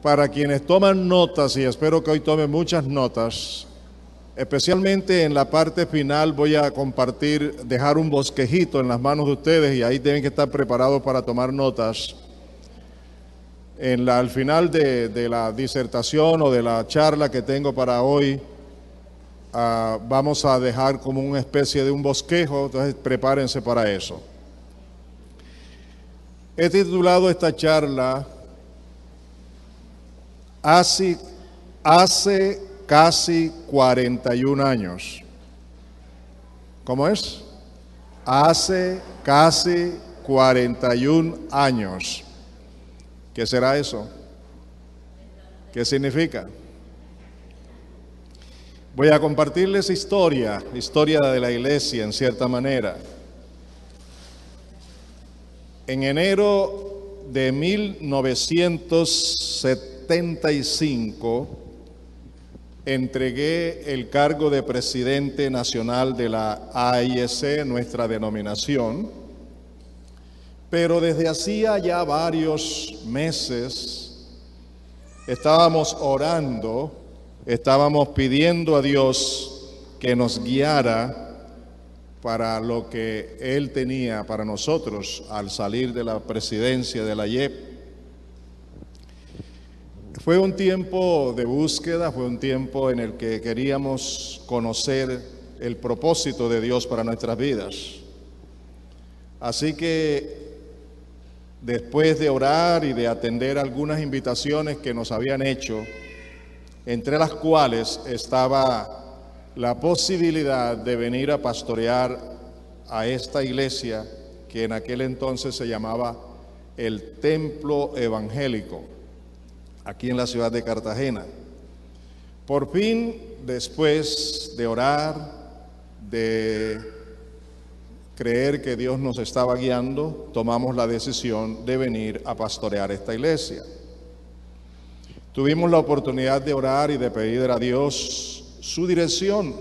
Para quienes toman notas, y espero que hoy tomen muchas notas, especialmente en la parte final voy a compartir, dejar un bosquejito en las manos de ustedes y ahí tienen que estar preparados para tomar notas. Al final de la disertación o de la charla que tengo para hoy, vamos a dejar como una especie de un bosquejo, entonces prepárense para eso. He titulado esta charla Hace casi 41 años. ¿Cómo es? Hace casi 41 años. ¿Qué será eso? ¿Qué significa? Voy a compartirles historia de la iglesia en cierta manera. En enero de 1975 entregué el cargo de presidente nacional de la AIC, nuestra denominación, pero desde hacía ya varios meses estábamos orando, estábamos pidiendo a Dios que nos guiara para lo que Él tenía para nosotros al salir de la presidencia de la IEP. Fue un tiempo de búsqueda, fue un tiempo en el que queríamos conocer el propósito de Dios para nuestras vidas. Así que después de orar y de atender algunas invitaciones que nos habían hecho, entre las cuales estaba la posibilidad de venir a pastorear a esta iglesia que en aquel entonces se llamaba el Templo Evangélico, aquí en la ciudad de Cartagena. Por fin, después de orar, de creer que Dios nos estaba guiando, tomamos la decisión de venir a pastorear esta iglesia. Tuvimos la oportunidad de orar y de pedir a Dios su dirección.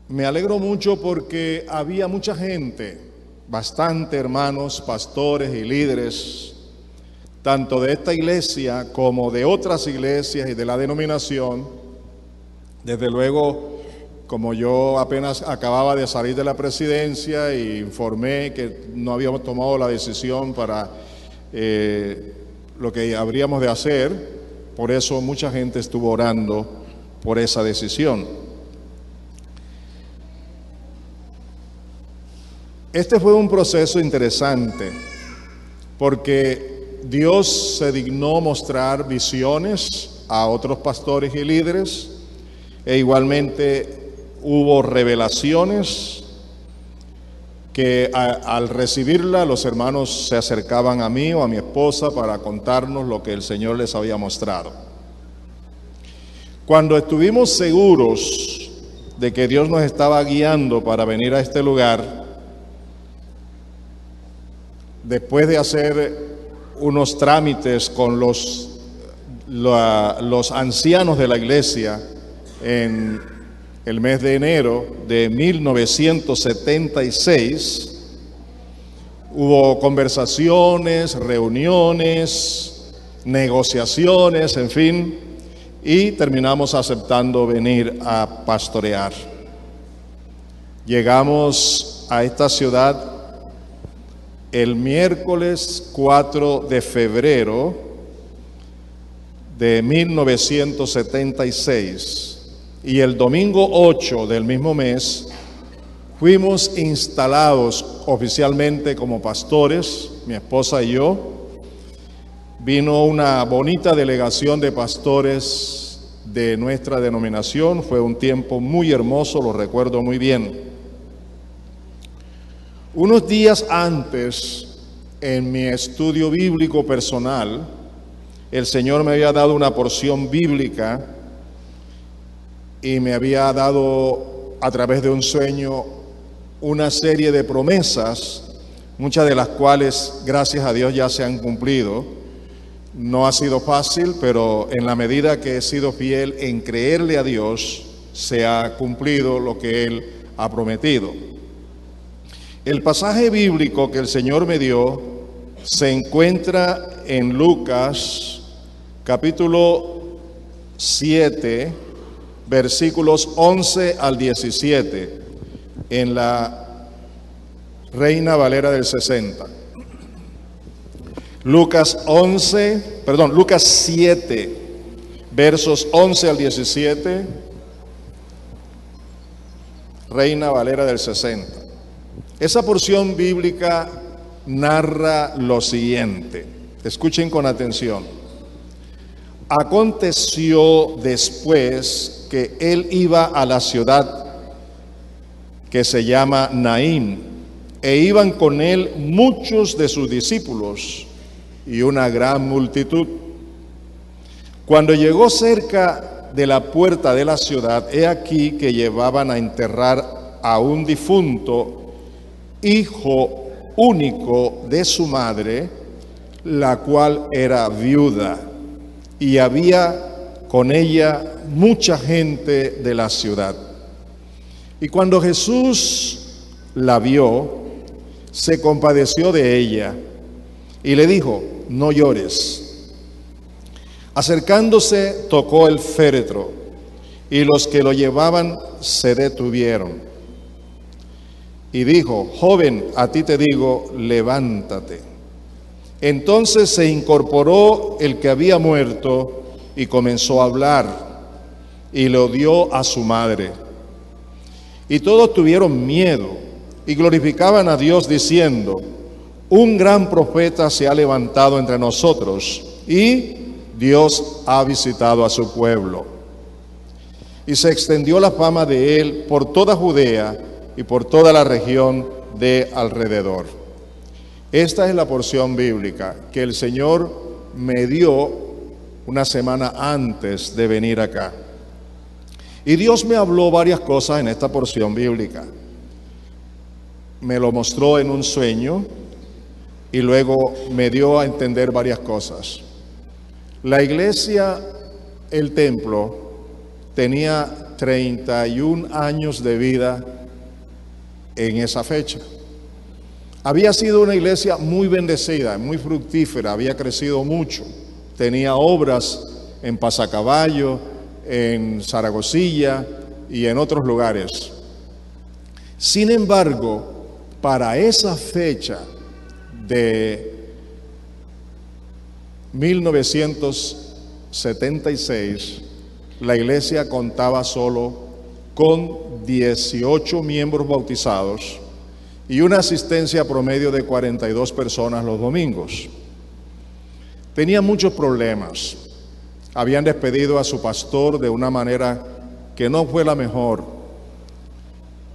Me alegro mucho porque había mucha gente, bastante hermanos, pastores y líderes, tanto de esta iglesia como de otras iglesias y de la denominación. Desde luego, como yo apenas acababa de salir de la presidencia e informé que no habíamos tomado la decisión para lo que habríamos de hacer, por eso mucha gente estuvo orando por esa decisión. Este fue un proceso interesante porque Dios se dignó mostrar visiones a otros pastores y líderes, e igualmente hubo revelaciones que al recibirla los hermanos se acercaban a mí o a mi esposa para contarnos lo que el Señor les había mostrado. Cuando estuvimos seguros de que Dios nos estaba guiando para venir a este lugar, después de hacer unos trámites con los ancianos de la iglesia en el mes de enero de 1976, hubo conversaciones, reuniones, negociaciones, en fin, y terminamos aceptando venir a pastorear. Llegamos a esta ciudad el miércoles 4 de febrero de 1976 y el domingo 8 del mismo mes fuimos instalados oficialmente como pastores, mi esposa y yo. Vino una bonita delegación de pastores de nuestra denominación, fue un tiempo muy hermoso, lo recuerdo muy bien. Unos días antes, en mi estudio bíblico personal, el Señor me había dado una porción bíblica y me había dado a través de un sueño una serie de promesas, muchas de las cuales, gracias a Dios, ya se han cumplido. No ha sido fácil, pero en la medida que he sido fiel en creerle a Dios, se ha cumplido lo que Él ha prometido. El pasaje bíblico que el Señor me dio se encuentra en Lucas capítulo 7, versículos 11 al 17, en la Reina Valera del 60. Lucas 7, versos 11 al 17, Reina Valera del 60. Esa porción bíblica narra lo siguiente. Escuchen con atención. Aconteció después que él iba a la ciudad que se llama Naín, e iban con él muchos de sus discípulos y una gran multitud. Cuando llegó cerca de la puerta de la ciudad, he aquí que llevaban a enterrar a un difunto, hijo único de su madre, la cual era viuda, y había con ella mucha gente de la ciudad. Y cuando Jesús la vio, se compadeció de ella y le dijo: no llores. Acercándose, tocó el féretro, y los que lo llevaban se detuvieron. Y dijo: joven, a ti te digo, levántate. Entonces se incorporó el que había muerto y comenzó a hablar, y lo dio a su madre. Y todos tuvieron miedo y glorificaban a Dios diciendo: un gran profeta se ha levantado entre nosotros, y Dios ha visitado a su pueblo. Y se extendió la fama de él por toda Judea y por toda la región de alrededor. Esta es la porción bíblica que el Señor me dio una semana antes de venir acá. Y Dios me habló varias cosas en esta porción bíblica. Me lo mostró en un sueño y luego me dio a entender varias cosas. La iglesia, el templo, tenía 31 años de vida en esa fecha. Había sido una iglesia muy bendecida, muy fructífera, había crecido mucho. Tenía obras en Pasacaballo, en Zaragozilla y en otros lugares. Sin embargo, para esa fecha de 1976, la iglesia contaba solo con 18 miembros bautizados y una asistencia promedio de 42 personas los domingos. Tenía muchos problemas. Habían despedido a su pastor de una manera que no fue la mejor.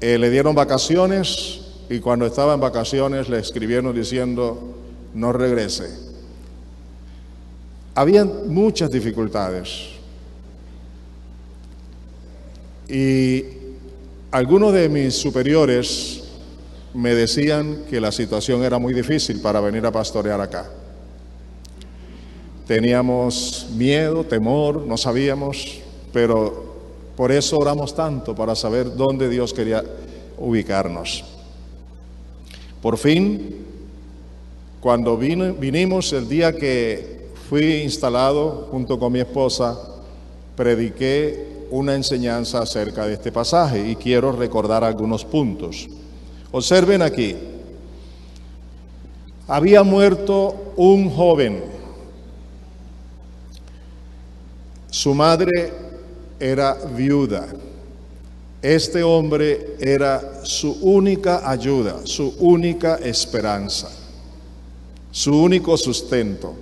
Le dieron vacaciones y cuando estaba en vacaciones le escribieron diciendo: no regrese. Habían muchas dificultades. Y algunos de mis superiores me decían que la situación era muy difícil para venir a pastorear acá. Teníamos miedo, temor, no sabíamos, pero por eso oramos tanto, para saber dónde Dios quería ubicarnos. Por fin, cuando vinimos el día que fui instalado junto con mi esposa, prediqué una enseñanza acerca de este pasaje y quiero recordar algunos puntos. Observen aquí. Había muerto un joven. Su madre era viuda. Este hombre era su única ayuda, su única esperanza, su único sustento.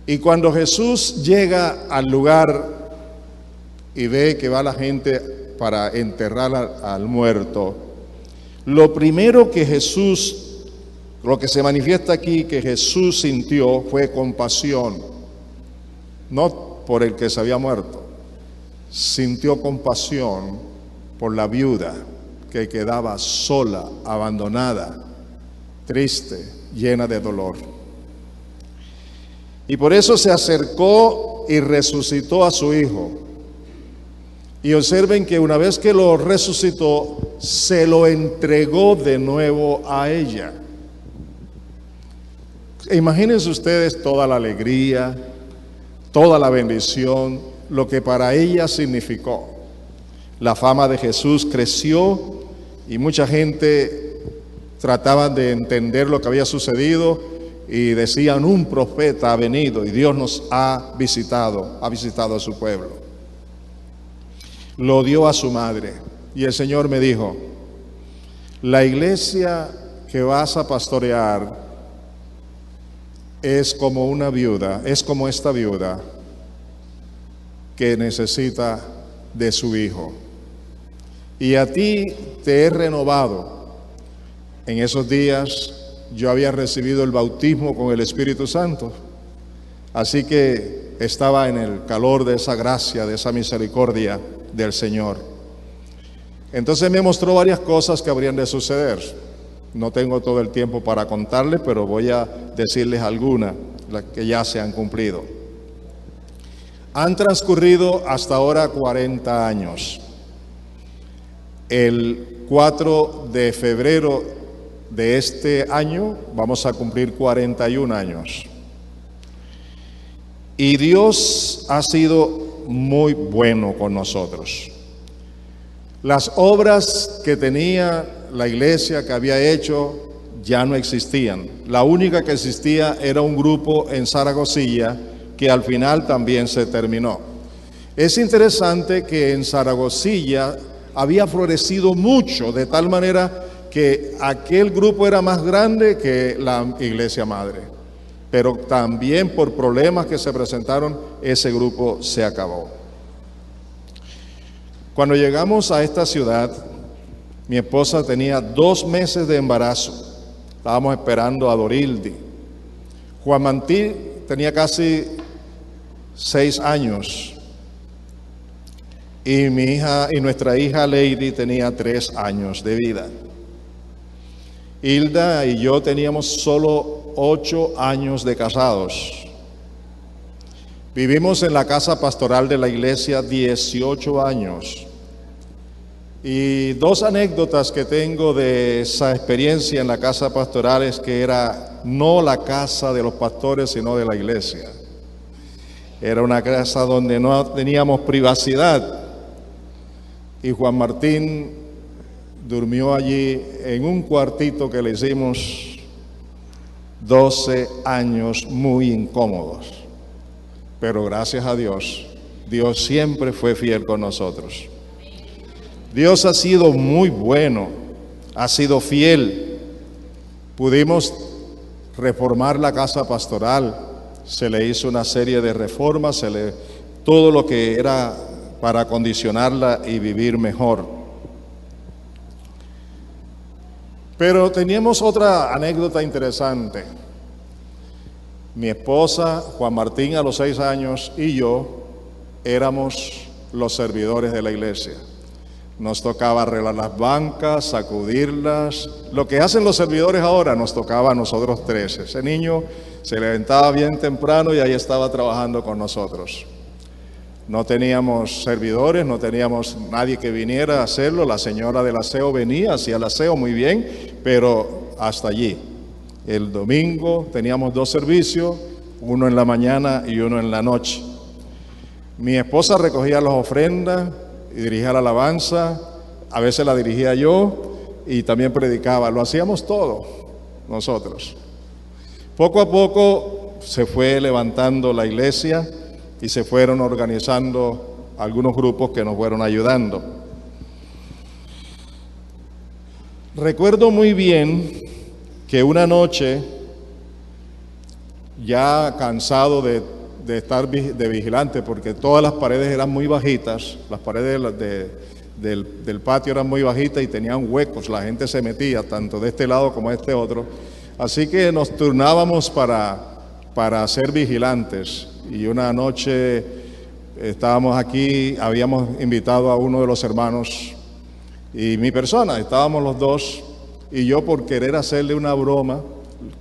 Y cuando Jesús llega al lugar y ve que va la gente para enterrar al muerto, lo primero que lo que se manifiesta aquí que Jesús sintió fue compasión, no por el que se había muerto, sintió compasión por la viuda que quedaba sola, abandonada, triste, llena de dolor. Y por eso se acercó y resucitó a su hijo. Y observen que una vez que lo resucitó, se lo entregó de nuevo a ella. Imagínense ustedes toda la alegría, toda la bendición, lo que para ella significó. La fama de Jesús creció y mucha gente trataba de entender lo que había sucedido y decían: un profeta ha venido y Dios nos ha visitado a su pueblo. Lo dio a su madre y el Señor me dijo: la iglesia que vas a pastorear es como una viuda, es como esta viuda que necesita de su hijo. Y a ti te he renovado. En esos días yo había recibido el bautismo con el Espíritu Santo, así que estaba en el calor de esa gracia, de esa misericordia del Señor. Entonces me mostró varias cosas que habrían de suceder. No tengo todo el tiempo para contarles, pero voy a decirles algunas, las que ya se han cumplido. Han transcurrido hasta ahora 40 años. El 4 de febrero de este año vamos a cumplir 41 años. Y Dios ha sido muy bueno con nosotros. Las obras que tenía la iglesia, que había hecho, ya no existían. La única que existía era un grupo en Zaragoza que al final también se terminó. Es interesante que en Zaragoza había florecido mucho, de tal manera que aquel grupo era más grande que la iglesia madre. Pero también por problemas que se presentaron, ese grupo se acabó. Cuando llegamos a esta ciudad, mi esposa tenía 2 meses de embarazo. Estábamos esperando a Dorildi. Juan Martín tenía casi 6 años. Y nuestra hija Lady tenía 3 años de vida. Hilda y yo teníamos solo 8 años de casados. Vivimos en la casa pastoral de la iglesia 18 años. Y 2 anécdotas que tengo de esa experiencia en la casa pastoral es que era no la casa de los pastores, sino de la iglesia. Era una casa donde no teníamos privacidad. Y Juan Martín durmió allí en un cuartito que le hicimos 12 años muy incómodos. Pero gracias a Dios, Dios siempre fue fiel con nosotros. Dios ha sido muy bueno, ha sido fiel. Pudimos reformar la casa pastoral, se le hizo una serie de reformas, todo lo que era para acondicionarla y vivir mejor. Pero teníamos otra anécdota interesante. Mi esposa, Juan Martín a los 6 años y yo éramos los servidores de la iglesia. Nos tocaba arreglar las bancas, sacudirlas. Lo que hacen los servidores ahora nos tocaba a nosotros 3. Ese niño se levantaba bien temprano y ahí estaba trabajando con nosotros. No teníamos servidores, no teníamos nadie que viniera a hacerlo. La señora del aseo venía, hacía el aseo muy bien, pero hasta allí. El domingo teníamos 2 servicios, uno en la mañana y uno en la noche. Mi esposa recogía las ofrendas y dirigía la alabanza, a veces la dirigía yo y también predicaba. Lo hacíamos todo nosotros. Poco a poco se fue levantando la iglesia y se fueron organizando algunos grupos que nos fueron ayudando. Recuerdo muy bien que una noche, ya cansado de estar de vigilante, porque todas las paredes eran muy bajitas, las paredes del patio eran muy bajitas y tenían huecos, la gente se metía tanto de este lado como de este otro, así que nos turnábamos para ser vigilantes. Y una noche estábamos aquí, habíamos invitado a uno de los hermanos y mi persona, estábamos los 2, y yo, por querer hacerle una broma,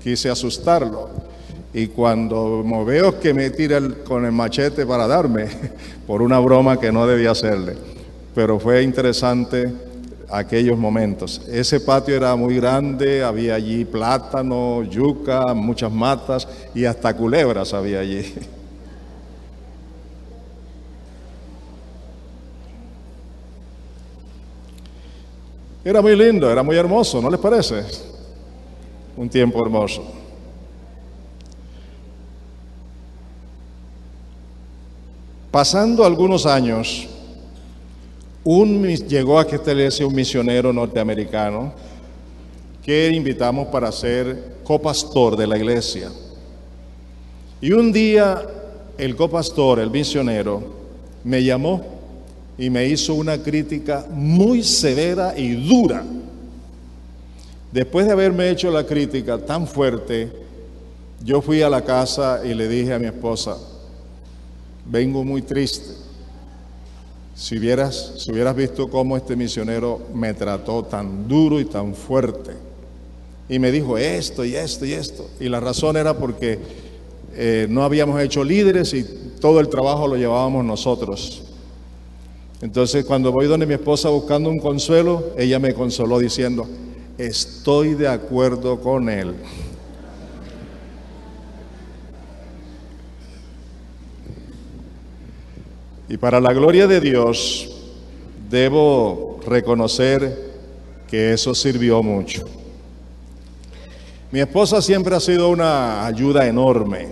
quise asustarlo. Y cuando me veo que me tira con el machete para darme, por una broma que no debía hacerle. Pero fue interesante aquellos momentos. Ese patio era muy grande, había allí plátano, yuca, muchas matas y hasta culebras había allí. Era muy lindo, era muy hermoso, ¿no les parece? Un tiempo hermoso. Pasando algunos años, llegó a esta iglesia un misionero norteamericano que invitamos para ser copastor de la iglesia. Y un día el copastor, el misionero, me llamó y me hizo una crítica muy severa y dura. Después de haberme hecho la crítica tan fuerte, yo fui a la casa y le dije a mi esposa: vengo muy triste. Si hubieras visto cómo este misionero me trató tan duro y tan fuerte. Y me dijo esto y esto y esto. Y la razón era porque no habíamos hecho líderes y todo el trabajo lo llevábamos nosotros. Entonces, cuando voy donde mi esposa buscando un consuelo, ella me consoló diciendo: estoy de acuerdo con él. Y para la gloria de Dios, debo reconocer que eso sirvió mucho. Mi esposa siempre ha sido una ayuda enorme.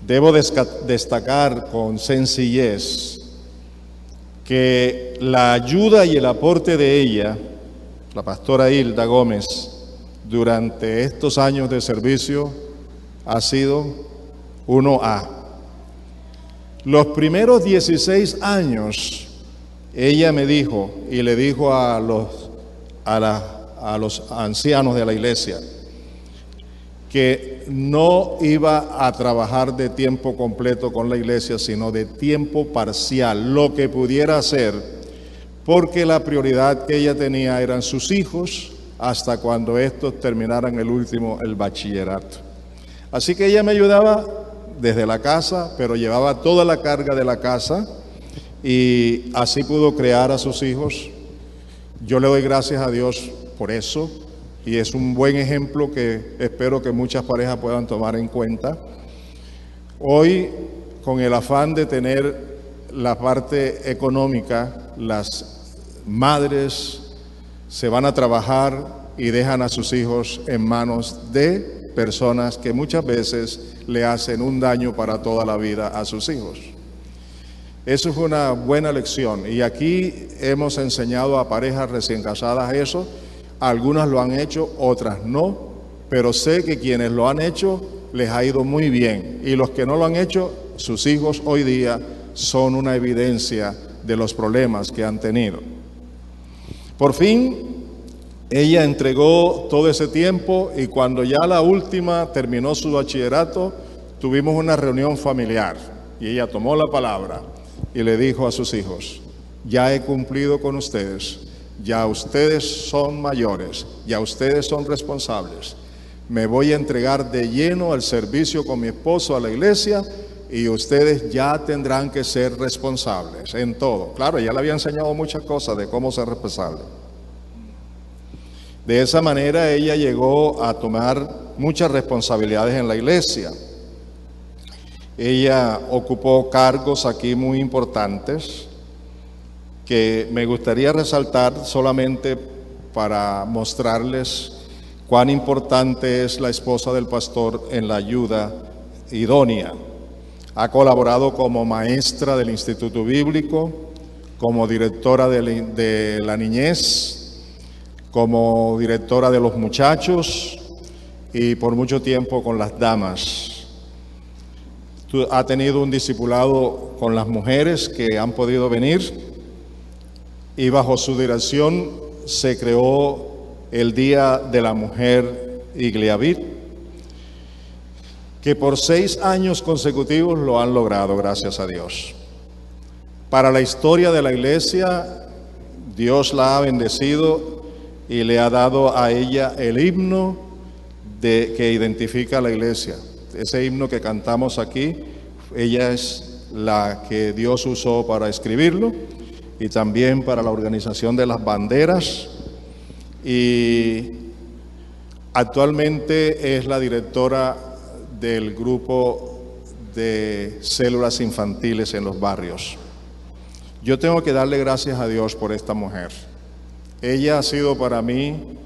Debo destacar con sencillez que la ayuda y el aporte de ella, la pastora Hilda Gómez, durante estos años de servicio ha sido 1A. Los primeros 16 años, ella me dijo y le dijo a los ancianos de la iglesia que no iba a trabajar de tiempo completo con la iglesia, sino de tiempo parcial, lo que pudiera hacer, porque la prioridad que ella tenía eran sus hijos hasta cuando estos terminaran el bachillerato. Así que ella me ayudaba desde la casa, pero llevaba toda la carga de la casa y así pudo crear a sus hijos. Yo le doy gracias a Dios por eso. Y es un buen ejemplo que espero que muchas parejas puedan tomar en cuenta. Hoy, con el afán de tener la parte económica, las madres se van a trabajar y dejan a sus hijos en manos de personas que muchas veces le hacen un daño para toda la vida a sus hijos. Eso fue una buena lección y aquí hemos enseñado a parejas recién casadas eso. Algunas lo han hecho, otras no, pero sé que quienes lo han hecho les ha ido muy bien. Y los que no lo han hecho, sus hijos hoy día son una evidencia de los problemas que han tenido. Por fin, ella entregó todo ese tiempo y cuando ya la última terminó su bachillerato, tuvimos una reunión familiar y ella tomó la palabra y le dijo a sus hijos: ya he cumplido con ustedes. Ya ustedes son mayores, ya ustedes son responsables. Me voy a entregar de lleno al servicio con mi esposo a la iglesia y ustedes ya tendrán que ser responsables en todo. Claro, ya le había enseñado muchas cosas de cómo ser responsable. De esa manera ella llegó a tomar muchas responsabilidades en la iglesia. Ella ocupó cargos aquí muy importantes que me gustaría resaltar solamente para mostrarles cuán importante es la esposa del pastor en la ayuda idónea. Ha colaborado como maestra del Instituto Bíblico, como directora de la niñez, como directora de los muchachos y por mucho tiempo con las damas. Ha tenido un discipulado con las mujeres que han podido venir. Y bajo su dirección se creó el Día de la Mujer Igliavit, que por 6 años consecutivos lo han logrado, gracias a Dios. Para la historia de la iglesia, Dios la ha bendecido y le ha dado a ella el himno que identifica a la iglesia. Ese himno que cantamos aquí, ella es la que Dios usó para escribirlo. y también para la organización de las banderas, y actualmente es la directora del grupo de células infantiles en los barrios. Yo tengo que darle gracias a Dios por esta mujer. Ella ha sido para mí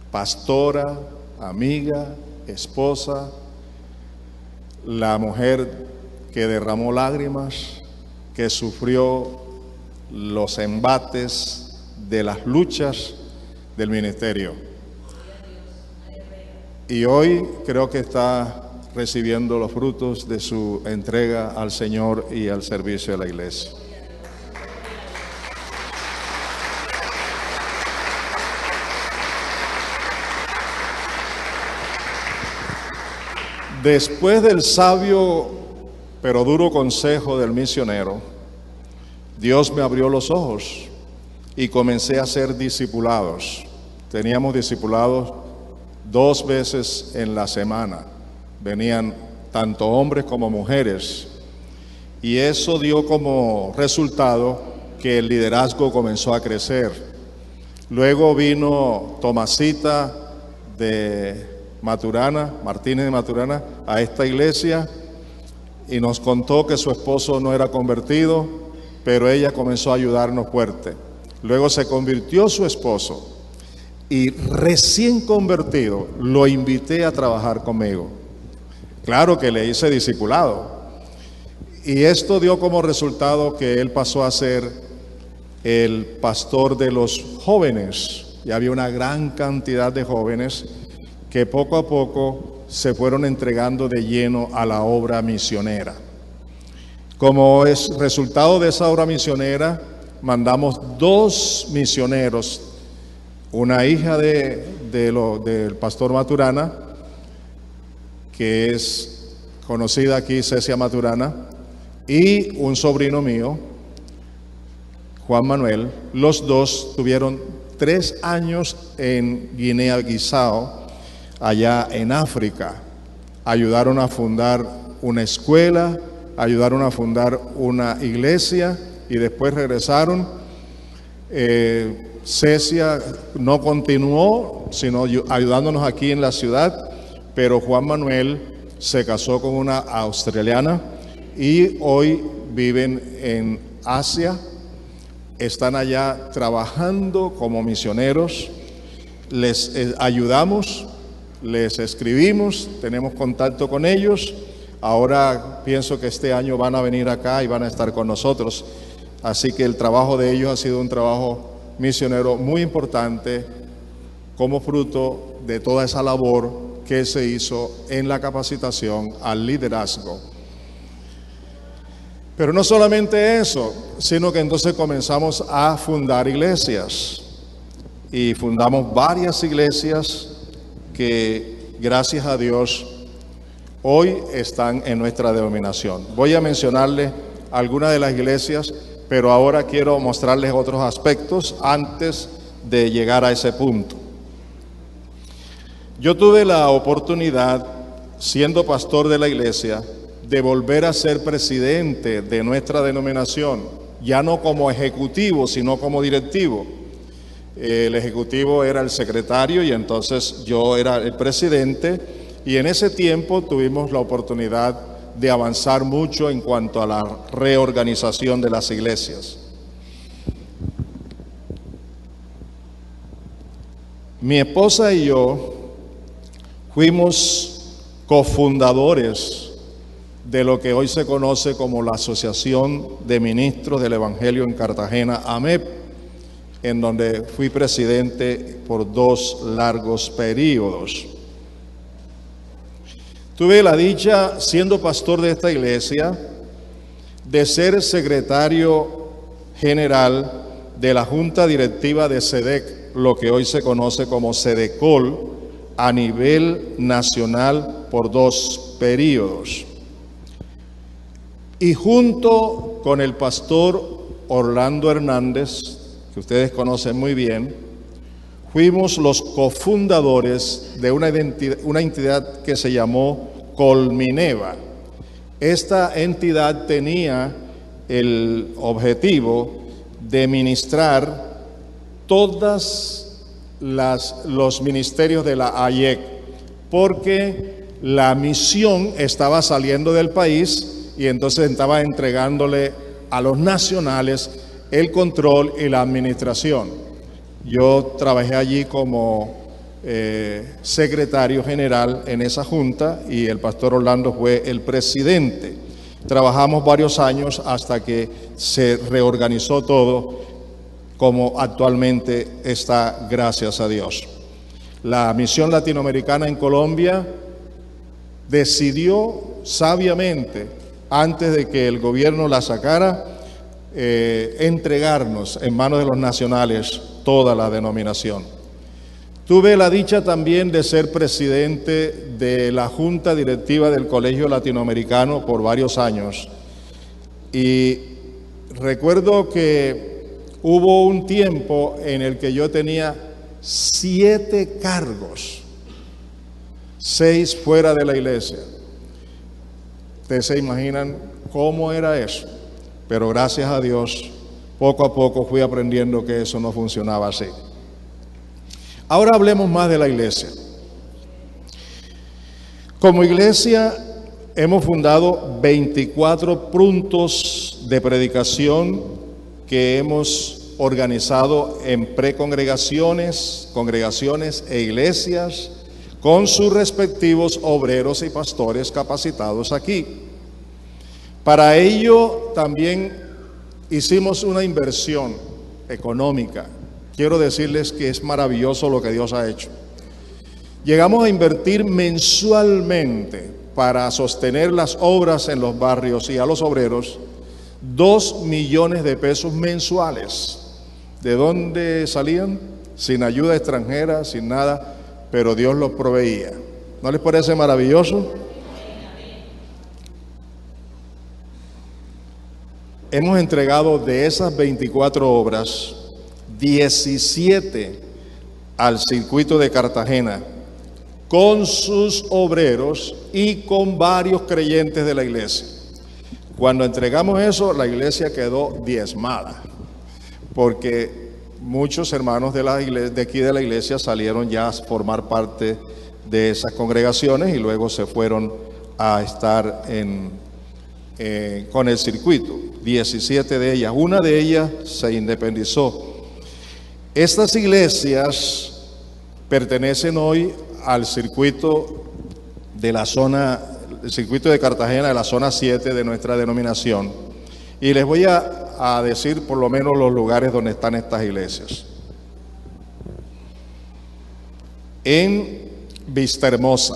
pastora, amiga, esposa, la mujer que derramó lágrimas, que sufrió los embates de las luchas del ministerio. Y hoy creo que está recibiendo los frutos de su entrega al Señor y al servicio de la iglesia. Después del sabio pero duro consejo del misionero, Dios me abrió los ojos y comencé a ser discipulados. Teníamos discipulados 2 veces en la semana. Venían tanto hombres como mujeres. Y eso dio como resultado que el liderazgo comenzó a crecer. Luego vino Tomasita de Maturana, Martínez de Maturana, a esta iglesia y nos contó que su esposo no era convertido, pero ella comenzó a ayudarnos fuerte. Luego se convirtió su esposo y recién convertido lo invité a trabajar conmigo. Claro que le hice discipulado. Y esto dio como resultado que él pasó a ser el pastor de los jóvenes. Y había una gran cantidad de jóvenes que poco a poco se fueron entregando de lleno a la obra misionera. Como es resultado de esa obra misionera, mandamos 2 misioneros, una hija del pastor Maturana, que es conocida aquí, Cecia Maturana, y un sobrino mío, Juan Manuel. Los 2 tuvieron 3 años en Guinea-Bissau, allá en África. Ayudaron a fundar una escuela, ayudaron a fundar una iglesia y después regresaron. Cecia no continuó, sino ayudándonos aquí en la ciudad, pero Juan Manuel se casó con una australiana y hoy viven en Asia. Están allá trabajando como misioneros. Les ayudamos, les escribimos, tenemos contacto con ellos. Ahora pienso que este año van a venir acá y van a estar con nosotros. Así que el trabajo de ellos ha sido un trabajo misionero muy importante como fruto de toda esa labor que se hizo en la capacitación al liderazgo. Pero no solamente eso, sino que entonces comenzamos a fundar iglesias y fundamos varias iglesias que, gracias a Dios, hoy están en nuestra denominación. Voy a mencionarles algunas de las iglesias, pero ahora quiero mostrarles otros aspectos antes de llegar a ese punto. Yo tuve la oportunidad, siendo pastor de la iglesia, de volver a ser presidente de nuestra denominación, ya no como ejecutivo, sino como directivo. El ejecutivo era el secretario y entonces yo era el presidente, y en ese tiempo tuvimos la oportunidad de avanzar mucho en cuanto a la reorganización de las iglesias. Mi esposa y yo fuimos cofundadores de lo que hoy se conoce como la Asociación de Ministros del Evangelio en Cartagena, AMEP, en donde fui presidente por 2 largos periodos. Tuve la dicha, siendo pastor de esta iglesia, de ser secretario general de la Junta Directiva de SEDEC, lo que hoy se conoce como SEDECOL, a nivel nacional por 2 periodos. Y junto con el pastor Orlando Hernández, que ustedes conocen muy bien, fuimos los cofundadores de una entidad que se llamó Colmineva. Esta entidad tenía el objetivo de ministrar todos los ministerios de la AIEC, porque la misión estaba saliendo del país y entonces estaba entregándole a los nacionales el control y la administración. Yo trabajé allí como secretario general en esa junta y el pastor Orlando fue el presidente. Trabajamos varios años hasta que se reorganizó todo como actualmente está, gracias a Dios. La misión latinoamericana en Colombia decidió sabiamente, antes de que el gobierno la sacara, entregarnos en manos de los nacionales toda la denominación. Tuve la dicha también de ser presidente de la Junta Directiva del Colegio Latinoamericano por varios años. Y recuerdo que hubo un tiempo en el que yo tenía 7 cargos, 6 fuera de la iglesia. Ustedes se imaginan cómo era eso. Pero gracias a Dios, poco a poco fui aprendiendo que eso no funcionaba así. Ahora hablemos más de la iglesia. Como iglesia hemos fundado 24 puntos de predicación que hemos organizado en precongregaciones, congregaciones e iglesias con sus respectivos obreros y pastores capacitados aquí. Para ello también hicimos una inversión económica. Quiero decirles que es maravilloso lo que Dios ha hecho. Llegamos a invertir mensualmente para sostener las obras en los barrios y a los obreros 2 millones de pesos mensuales. ¿De dónde salían? Sin ayuda extranjera, sin nada, pero Dios los proveía. ¿No les parece maravilloso? Hemos entregado de esas 24 obras, 17 al circuito de Cartagena, con sus obreros y con varios creyentes de la iglesia. Cuando entregamos eso, la iglesia quedó diezmada, porque muchos hermanos de aquí de la iglesia salieron ya a formar parte de esas congregaciones y luego se fueron a estar con el circuito. 17 de ellas, una de ellas se independizó. Estas iglesias pertenecen hoy al circuito de la zona, el circuito de Cartagena, de la zona 7 de nuestra denominación. Y les voy a decir por lo menos los lugares donde están estas iglesias. En Vistahermosa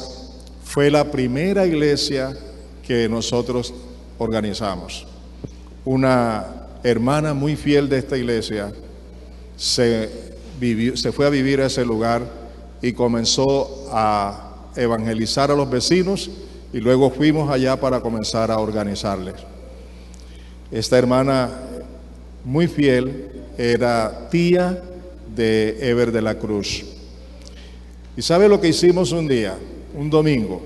fue la primera iglesia que nosotros organizamos. Una hermana muy fiel de esta iglesia se fue a vivir a ese lugar y comenzó a evangelizar a los vecinos y luego fuimos allá para comenzar a organizarles. Esta hermana muy fiel era tía de Eber de la Cruz. ¿Y sabe lo que hicimos un día? Un domingo.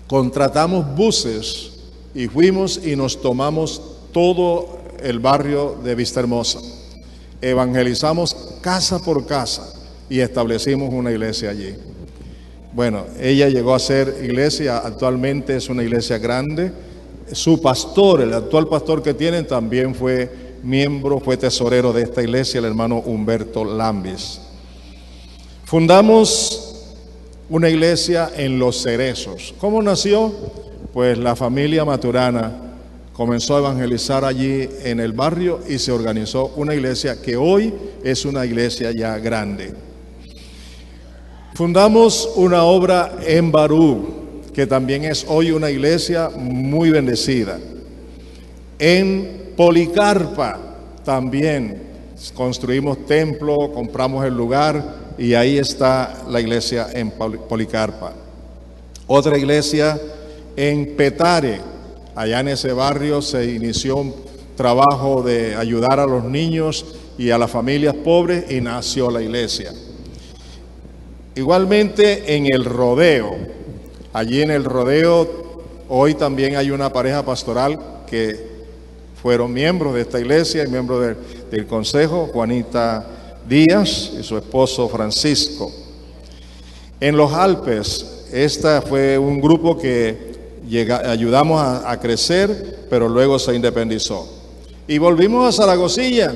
Contratamos buses y fuimos y nos tomamos todo el barrio de Vistahermosa. Evangelizamos casa por casa y establecimos una iglesia allí. Bueno, ella llegó a ser iglesia, actualmente es una iglesia grande. Su pastor, el actual pastor que tienen, también fue miembro, fue tesorero de esta iglesia, el hermano Humberto Lambis. Fundamos una iglesia en Los Cerezos. ¿Cómo nació? Pues la familia Maturana comenzó a evangelizar allí en el barrio y se organizó una iglesia que hoy es una iglesia ya grande. Fundamos una obra en Barú, que también es hoy una iglesia muy bendecida. En Policarpa también construimos templo, compramos el lugar y ahí está la iglesia en Policarpa. Otra iglesia en Petare. Allá en ese barrio se inició un trabajo de ayudar a los niños y a las familias pobres y nació la iglesia. Igualmente en el Rodeo, allí en el Rodeo hoy también hay una pareja pastoral que fueron miembros de esta iglesia y miembros del consejo, Juanita Díaz y su esposo Francisco. En los Alpes, esta fue un grupo que ayudamos a crecer, pero luego se independizó. Y volvimos a Zaragozilla,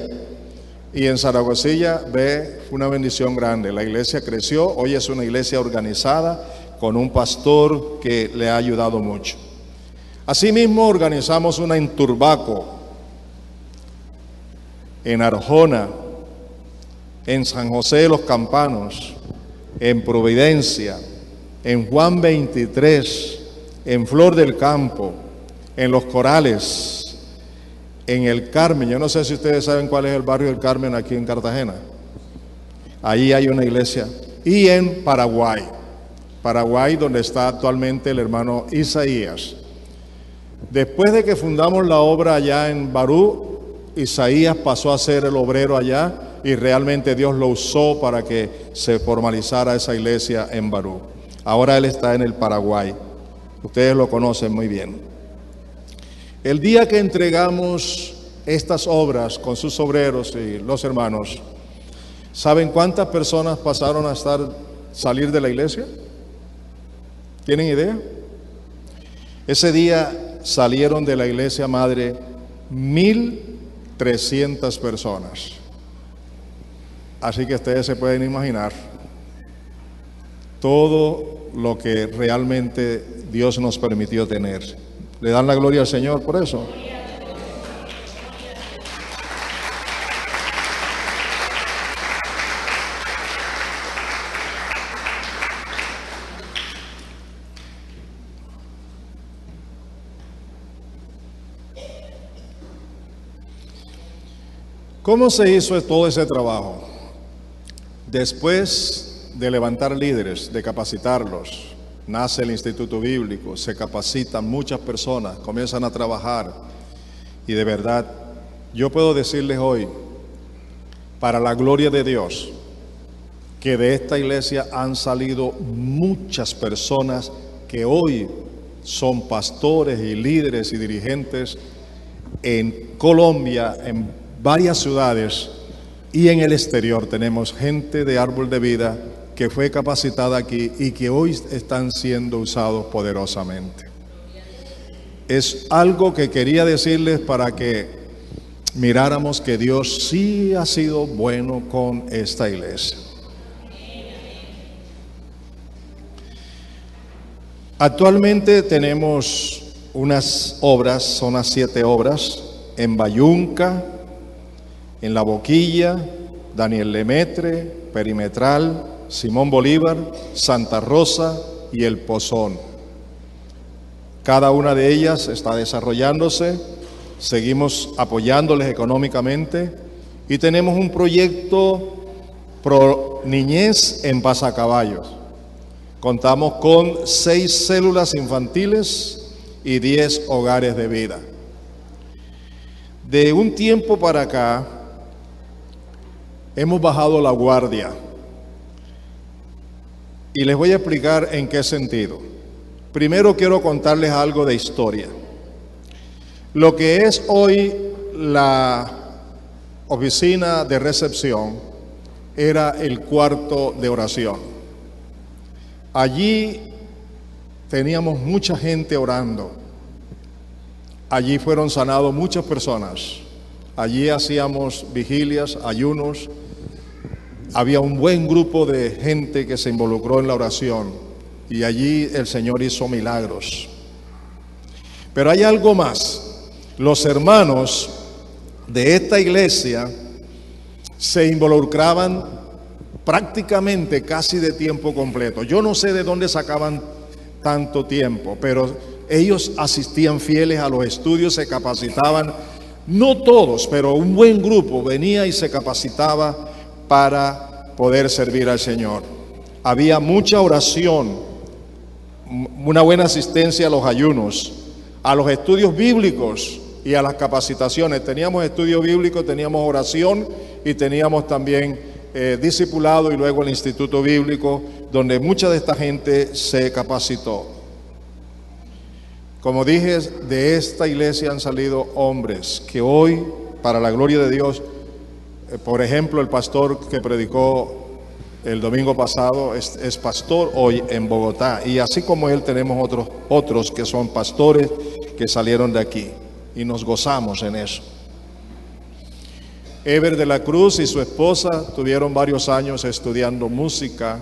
y en Zaragozilla fue una bendición grande. La iglesia creció, hoy es una iglesia organizada con un pastor que le ha ayudado mucho. Asimismo, organizamos una en Turbaco, en Arjona, en San José de los Campanos, en Providencia, en Juan 23, en Flor del Campo, en Los Corales, en El Carmen. Yo no sé si ustedes saben cuál es el barrio del Carmen aquí en Cartagena. Ahí hay una iglesia. Y en Paraguay, donde está actualmente el hermano Isaías. Después de que fundamos la obra allá en Barú, Isaías pasó a ser el obrero allá y realmente Dios lo usó para que se formalizara esa iglesia en Barú. Ahora él está en el Paraguay. Ustedes lo conocen muy bien. El día que entregamos estas obras con sus obreros y los hermanos, ¿saben cuántas personas pasaron a salir de la iglesia? ¿Tienen idea? Ese día salieron de la iglesia madre 1,300 personas. Así que ustedes se pueden imaginar todo lo que realmente Dios nos permitió tener. ¿Le dan la gloria al Señor por eso? ¿Cómo se hizo todo ese trabajo? Después de levantar líderes, de capacitarlos, nace el Instituto Bíblico, se capacitan muchas personas, comienzan a trabajar. Y de verdad, yo puedo decirles hoy, para la gloria de Dios, que de esta iglesia han salido muchas personas que hoy son pastores y líderes y dirigentes en Colombia, en varias ciudades y en el exterior. Tenemos gente de Árbol de Vida que fue capacitada aquí y que hoy están siendo usados poderosamente. Es algo que quería decirles para que miráramos que Dios sí ha sido bueno con esta iglesia. Actualmente tenemos unas obras, son las 7 obras, en Bayunca, en La Boquilla, Daniel Lemetre, Perimetral, Simón Bolívar, Santa Rosa y El Pozón. Cada una de ellas está desarrollándose, seguimos apoyándoles económicamente y tenemos un proyecto pro niñez en Pasacaballos. Contamos con 6 células infantiles y 10 hogares de vida. De un tiempo para acá, hemos bajado la guardia. Y les voy a explicar en qué sentido. Primero quiero contarles algo de historia. Lo que es hoy la oficina de recepción era el cuarto de oración. Allí teníamos mucha gente orando. Allí fueron sanados muchas personas. Allí hacíamos vigilias, ayunos. Había un buen grupo de gente que se involucró en la oración y allí el Señor hizo milagros. Pero hay algo más. Los hermanos de esta iglesia se involucraban prácticamente casi de tiempo completo. Yo no sé de dónde sacaban tanto tiempo, pero ellos asistían fieles a los estudios, se capacitaban. No todos, pero un buen grupo venía y se capacitaba para poder servir al Señor. Había mucha oración, una buena asistencia a los ayunos, a los estudios bíblicos y a las capacitaciones. Teníamos estudio bíblico, teníamos oración y teníamos también discipulado y luego el Instituto Bíblico, donde mucha de esta gente se capacitó. Como dije, de esta iglesia han salido hombres que hoy, para la gloria de Dios, Por ejemplo, el pastor que predicó el domingo pasado es pastor hoy en Bogotá, y así como él tenemos otros que son pastores que salieron de aquí, y nos gozamos en eso. Ever de la Cruz y su esposa tuvieron varios años estudiando música,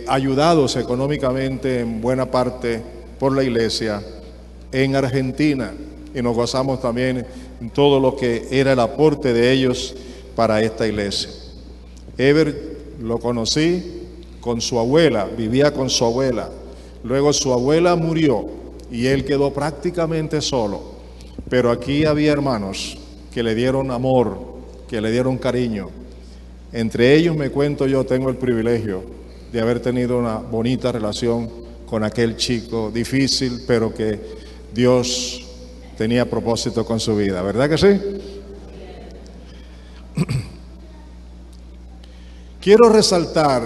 ayudados económicamente en buena parte por la iglesia en Argentina, y nos gozamos también en todo lo que era el aporte de ellos para esta iglesia. Ever lo conocí con su abuela, vivía con su abuela, luego su abuela murió y él quedó prácticamente solo, pero aquí había hermanos que le dieron amor, que le dieron cariño. Entre ellos me cuento, yo tengo el privilegio de haber tenido una bonita relación con aquel chico difícil, pero que Dios tenía propósito con su vida, ¿verdad que sí? Quiero resaltar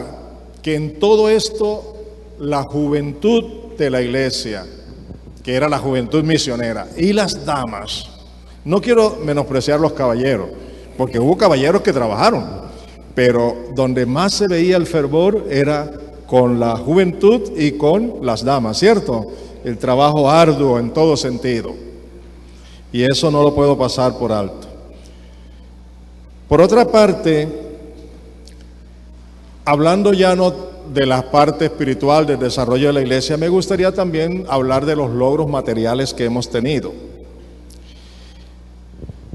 que en todo esto la juventud de la iglesia, que era la juventud misionera, y las damas, no quiero menospreciar los caballeros, porque hubo caballeros que trabajaron, pero donde más se veía el fervor era con la juventud y con las damas, ¿cierto? El trabajo arduo en todo sentido, y eso no lo puedo pasar por alto. Por otra parte, hablando ya no de la parte espiritual del desarrollo de la iglesia, me gustaría también hablar de los logros materiales que hemos tenido.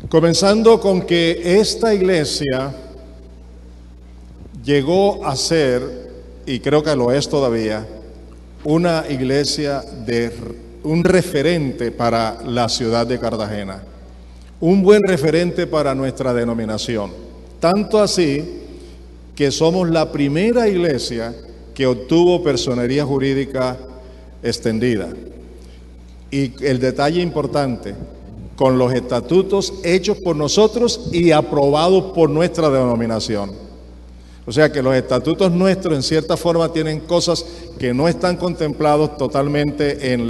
Comenzando con que esta iglesia llegó a ser, y creo que lo es todavía, una iglesia un referente para la ciudad de Cartagena, un buen referente para nuestra denominación. Tanto así que somos la primera iglesia que obtuvo personería jurídica extendida. Y el detalle importante, con los estatutos hechos por nosotros y aprobados por nuestra denominación. O sea que los estatutos nuestros en cierta forma tienen cosas que no están contemplados totalmente en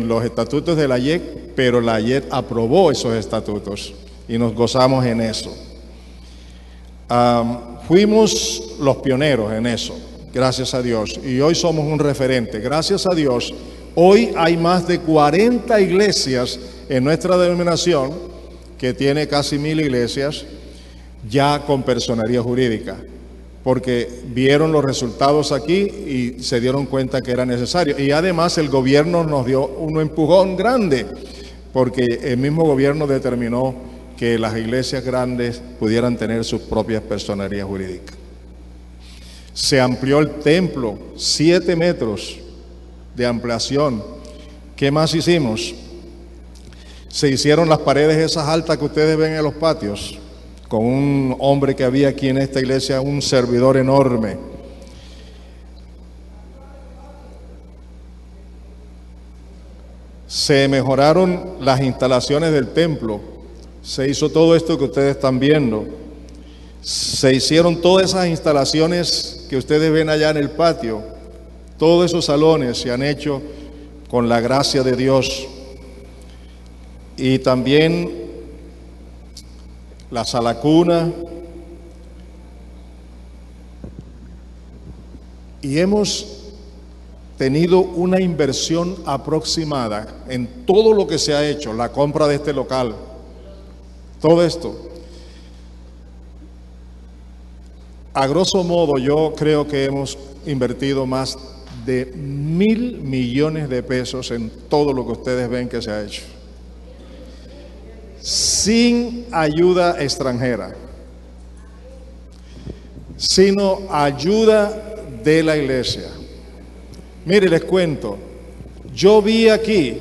los estatutos de la YEC, pero la YEC aprobó esos estatutos y nos gozamos en eso. Fuimos los pioneros en eso, gracias a Dios, y hoy somos un referente. Gracias a Dios, hoy hay más de 40 iglesias en nuestra denominación, que tiene casi 1000 iglesias, ya con personería jurídica, porque vieron los resultados aquí y se dieron cuenta que era necesario. Y además el gobierno nos dio un empujón grande, porque el mismo gobierno determinó que las iglesias grandes pudieran tener sus propias personerías jurídicas. Se amplió el templo, 7 metros de ampliación. ¿Qué más hicimos? Se hicieron las paredes esas altas que ustedes ven en los patios, con un hombre que había aquí en esta iglesia, un servidor enorme. Se mejoraron las instalaciones del templo. Se hizo todo esto que ustedes están viendo. Se hicieron todas esas instalaciones que ustedes ven allá en el patio. Todos esos salones se han hecho con la gracia de Dios. Y también la sala cuna. Y hemos tenido una inversión aproximada en todo lo que se ha hecho, la compra de este local, todo esto. A grosso modo, yo creo que hemos invertido más de 1.000 millones de pesos en todo lo que ustedes ven que se ha hecho, sin ayuda extranjera, sino ayuda de la iglesia. Mire, les cuento, yo vi aquí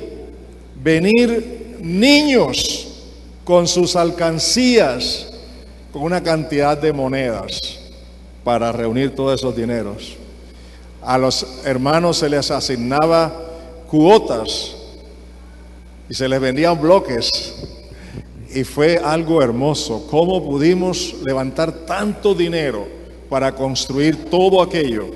venir niños con sus alcancías, con una cantidad de monedas para reunir todos esos dineros. A los hermanos se les asignaba cuotas y se les vendían bloques, y fue algo hermoso. Cómo pudimos levantar tanto dinero para construir todo aquello,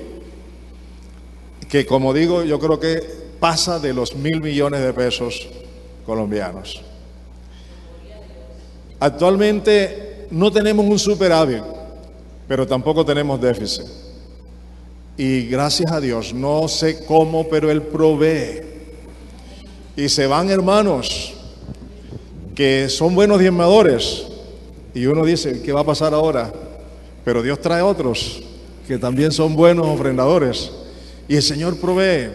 que, como digo, yo creo que pasa de los 1.000 millones de pesos colombianos. Actualmente no tenemos un superávit, pero tampoco tenemos déficit. Y gracias a Dios, no sé cómo, pero Él provee. Y se van hermanos que son buenos diezmadores. Y uno dice, ¿qué va a pasar ahora? Pero Dios trae otros que también son buenos ofrendadores. Y el Señor provee.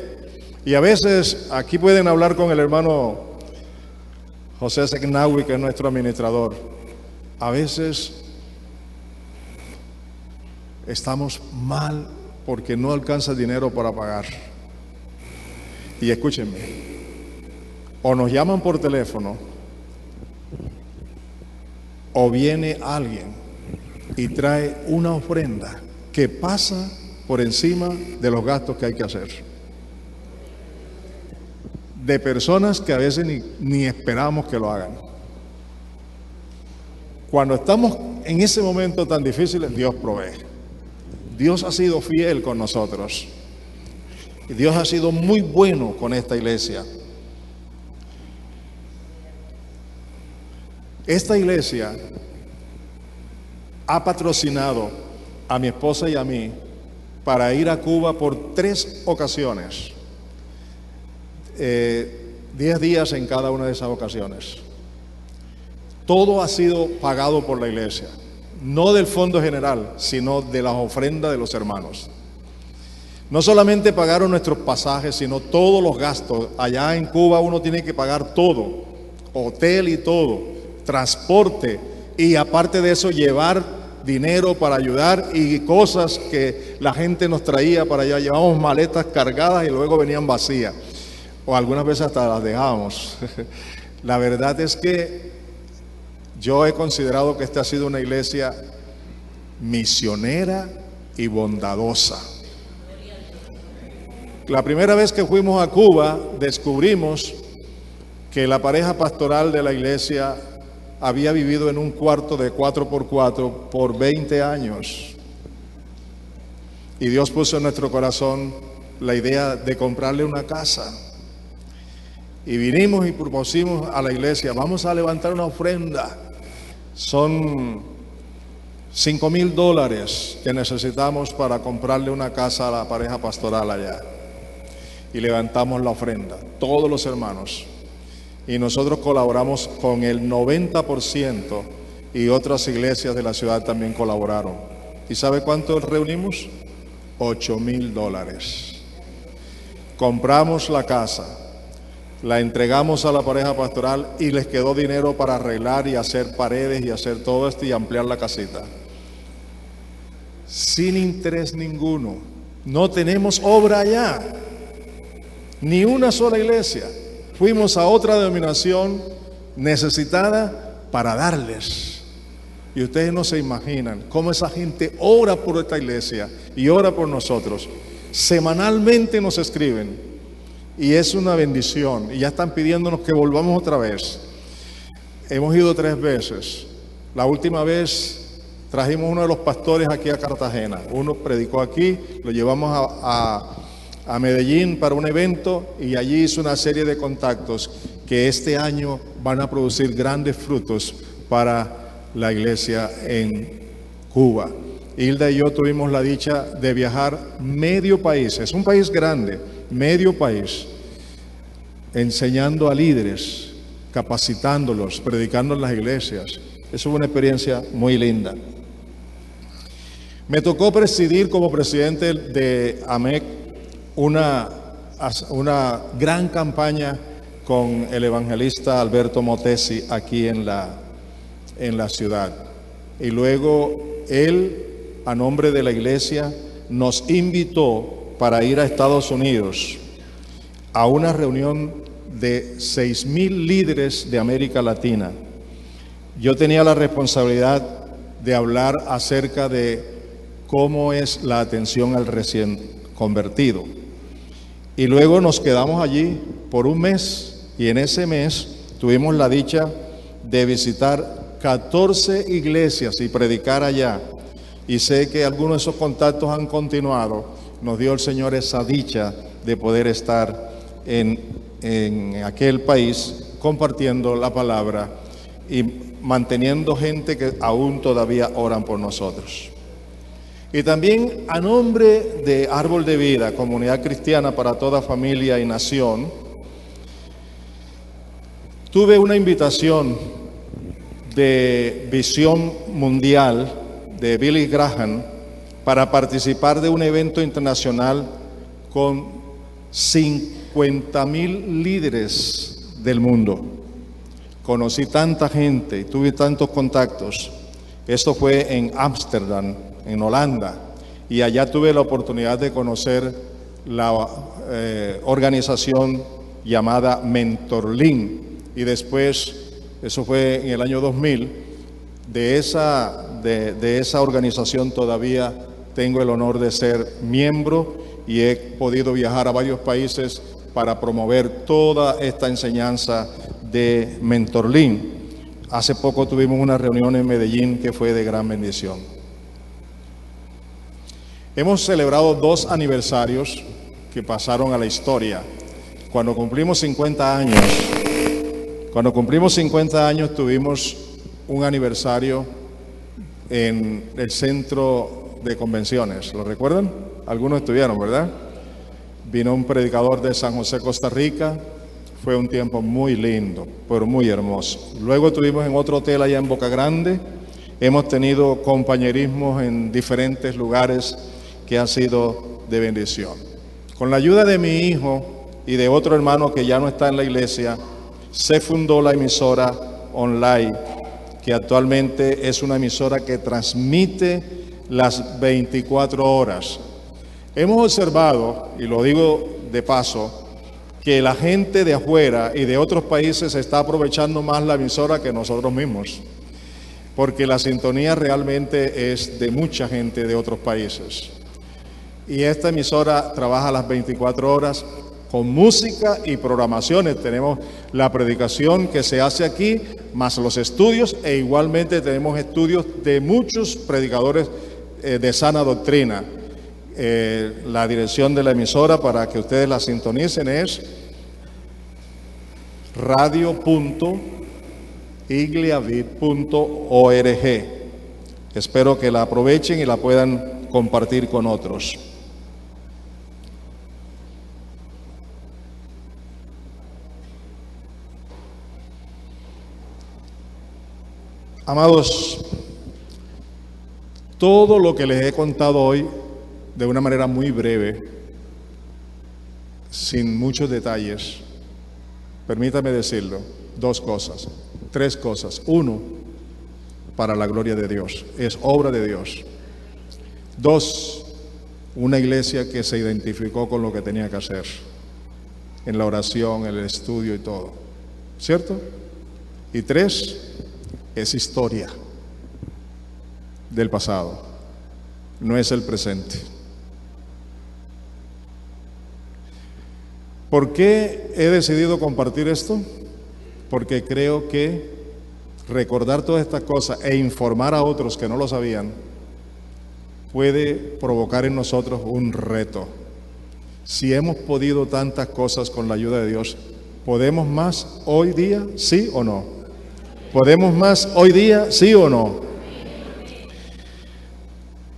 Y a veces aquí pueden hablar con el hermano José Segnawi, que es nuestro administrador. A veces estamos mal porque no alcanza el dinero para pagar. Y escúchenme, o nos llaman por teléfono, o viene alguien y trae una ofrenda que pasa por encima de los gastos que hay que hacer. De personas que a veces ni esperamos que lo hagan. Cuando estamos en ese momento tan difícil, Dios provee. Dios ha sido fiel con nosotros. Y Dios ha sido muy bueno con esta iglesia. Esta iglesia ha patrocinado a mi esposa y a mí para ir a Cuba por 3 ocasiones. 10 días en cada una de esas ocasiones. Todo ha sido pagado por la iglesia, no del fondo general, sino de las ofrendas de los hermanos. No solamente pagaron nuestros pasajes, sino todos los gastos. Allá en Cuba uno tiene que pagar todo, hotel y todo, transporte, y aparte de eso llevar dinero para ayudar y cosas que la gente nos traía para allá. Llevábamos maletas cargadas y luego venían vacías, o algunas veces hasta las dejábamos. La verdad es que yo he considerado que esta ha sido una iglesia misionera y bondadosa. La primera vez que fuimos a Cuba, descubrimos que la pareja pastoral de la iglesia había vivido en un cuarto de 4x4 por 20 años. Y Dios puso en nuestro corazón la idea de comprarle una casa. Y vinimos y propusimos a la iglesia, vamos a levantar una ofrenda. Son $5,000 que necesitamos para comprarle una casa a la pareja pastoral allá. Y levantamos la ofrenda, todos los hermanos. Y nosotros colaboramos con el 90% y otras iglesias de la ciudad también colaboraron. ¿Y sabe cuánto reunimos? $8,000. Compramos la casa, la entregamos a la pareja pastoral y les quedó dinero para arreglar y hacer paredes y hacer todo esto y ampliar la casita. Sin interés ninguno. No tenemos obra allá, ni una sola iglesia. Fuimos a otra denominación necesitada para darles. Y ustedes no se imaginan cómo esa gente ora por esta iglesia y ora por nosotros. Semanalmente nos escriben y es una bendición. Y ya están pidiéndonos que volvamos otra vez. Hemos ido 3 veces. La última vez trajimos uno de los pastores aquí a Cartagena. Uno predicó aquí, lo llevamos a Medellín para un evento y allí hizo una serie de contactos que este año van a producir grandes frutos para la iglesia en Cuba. Hilda y yo tuvimos la dicha de viajar medio país, es un país grande, medio país, enseñando a líderes, capacitándolos, predicando en las iglesias. Eso fue una experiencia muy linda. Me tocó presidir como presidente de AMEC una gran campaña con el evangelista Alberto Motesi aquí en la ciudad. Y luego él, a nombre de la iglesia, nos invitó para ir a Estados Unidos a una reunión de 6,000 líderes de América Latina. Yo tenía la responsabilidad de hablar acerca de cómo es la atención al recién convertido. Y luego nos quedamos allí por un mes y en ese mes tuvimos la dicha de visitar 14 iglesias y predicar allá. Y sé que algunos de esos contactos han continuado. Nos dio el Señor esa dicha de poder estar en aquel país compartiendo la palabra y manteniendo gente que aún todavía oran por nosotros. Y también a nombre de Árbol de Vida, Comunidad Cristiana para toda familia y nación, tuve una invitación de Visión Mundial de Billy Graham para participar de un evento internacional con 50,000 líderes del mundo. Conocí tanta gente, tuve tantos contactos. Esto fue en Ámsterdam, en Holanda, y allá tuve la oportunidad de conocer la organización llamada Mentorlin, y después, eso fue en el año 2000, de esa organización todavía tengo el honor de ser miembro y he podido viajar a varios países para promover toda esta enseñanza de Mentorlin. Hace poco tuvimos una reunión en Medellín que fue de gran bendición. Hemos celebrado 2 aniversarios que pasaron a la historia. Cuando cumplimos 50 años tuvimos un aniversario en el centro de convenciones. ¿Lo recuerdan? Algunos estuvieron, ¿verdad? Vino un predicador de San José, Costa Rica. Fue un tiempo muy lindo, pero muy hermoso. Luego estuvimos en otro hotel allá en Boca Grande. Hemos tenido compañerismos en diferentes lugares que ha sido de bendición. Con la ayuda de mi hijo y de otro hermano que ya no está en la iglesia, se fundó la emisora online, que actualmente es una emisora que transmite las 24 horas. Hemos observado, y lo digo de paso, que la gente de afuera y de otros países está aprovechando más la emisora que nosotros mismos, porque la sintonía realmente es de mucha gente de otros países. Y esta emisora trabaja las 24 horas con música y programaciones. Tenemos la predicación que se hace aquí, más los estudios, e igualmente tenemos estudios de muchos predicadores de sana doctrina. La dirección de la emisora para que ustedes la sintonicen es radio.igliavid.org. Espero que la aprovechen y la puedan compartir con otros. Amados, todo lo que les he contado hoy de una manera muy breve, sin muchos detalles, permítame decirlo, 2 cosas, 3 cosas. 1, para la gloria de Dios, es obra de Dios. 2, una iglesia que se identificó con lo que tenía que hacer, en la oración, en el estudio y todo, ¿cierto? Y 3, es historia del pasado, no es el presente. ¿Por qué he decidido compartir esto? Porque creo que recordar todas estas cosas e informar a otros que no lo sabían puede provocar en nosotros un reto. Si hemos podido tantas cosas con la ayuda de Dios, ¿podemos más hoy día? ¿Sí o no? ¿Podemos más hoy día? ¿Sí o no?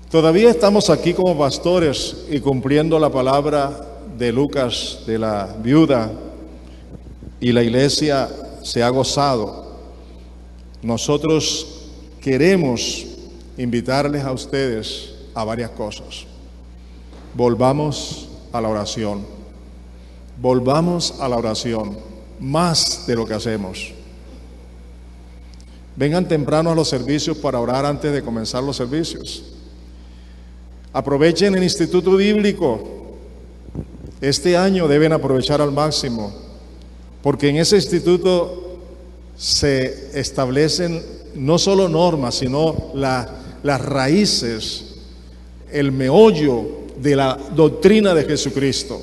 Todavía estamos aquí como pastores y cumpliendo la palabra de Lucas, de la viuda, y la iglesia se ha gozado. Nosotros queremos invitarles a ustedes a varias cosas. Volvamos a la oración. Volvamos a la oración, más de lo que hacemos. Vengan temprano a los servicios para orar antes de comenzar los servicios. Aprovechen el Instituto Bíblico. Este año deben aprovechar al máximo, porque en ese instituto se establecen no solo normas, sino las raíces, el meollo de la doctrina de Jesucristo,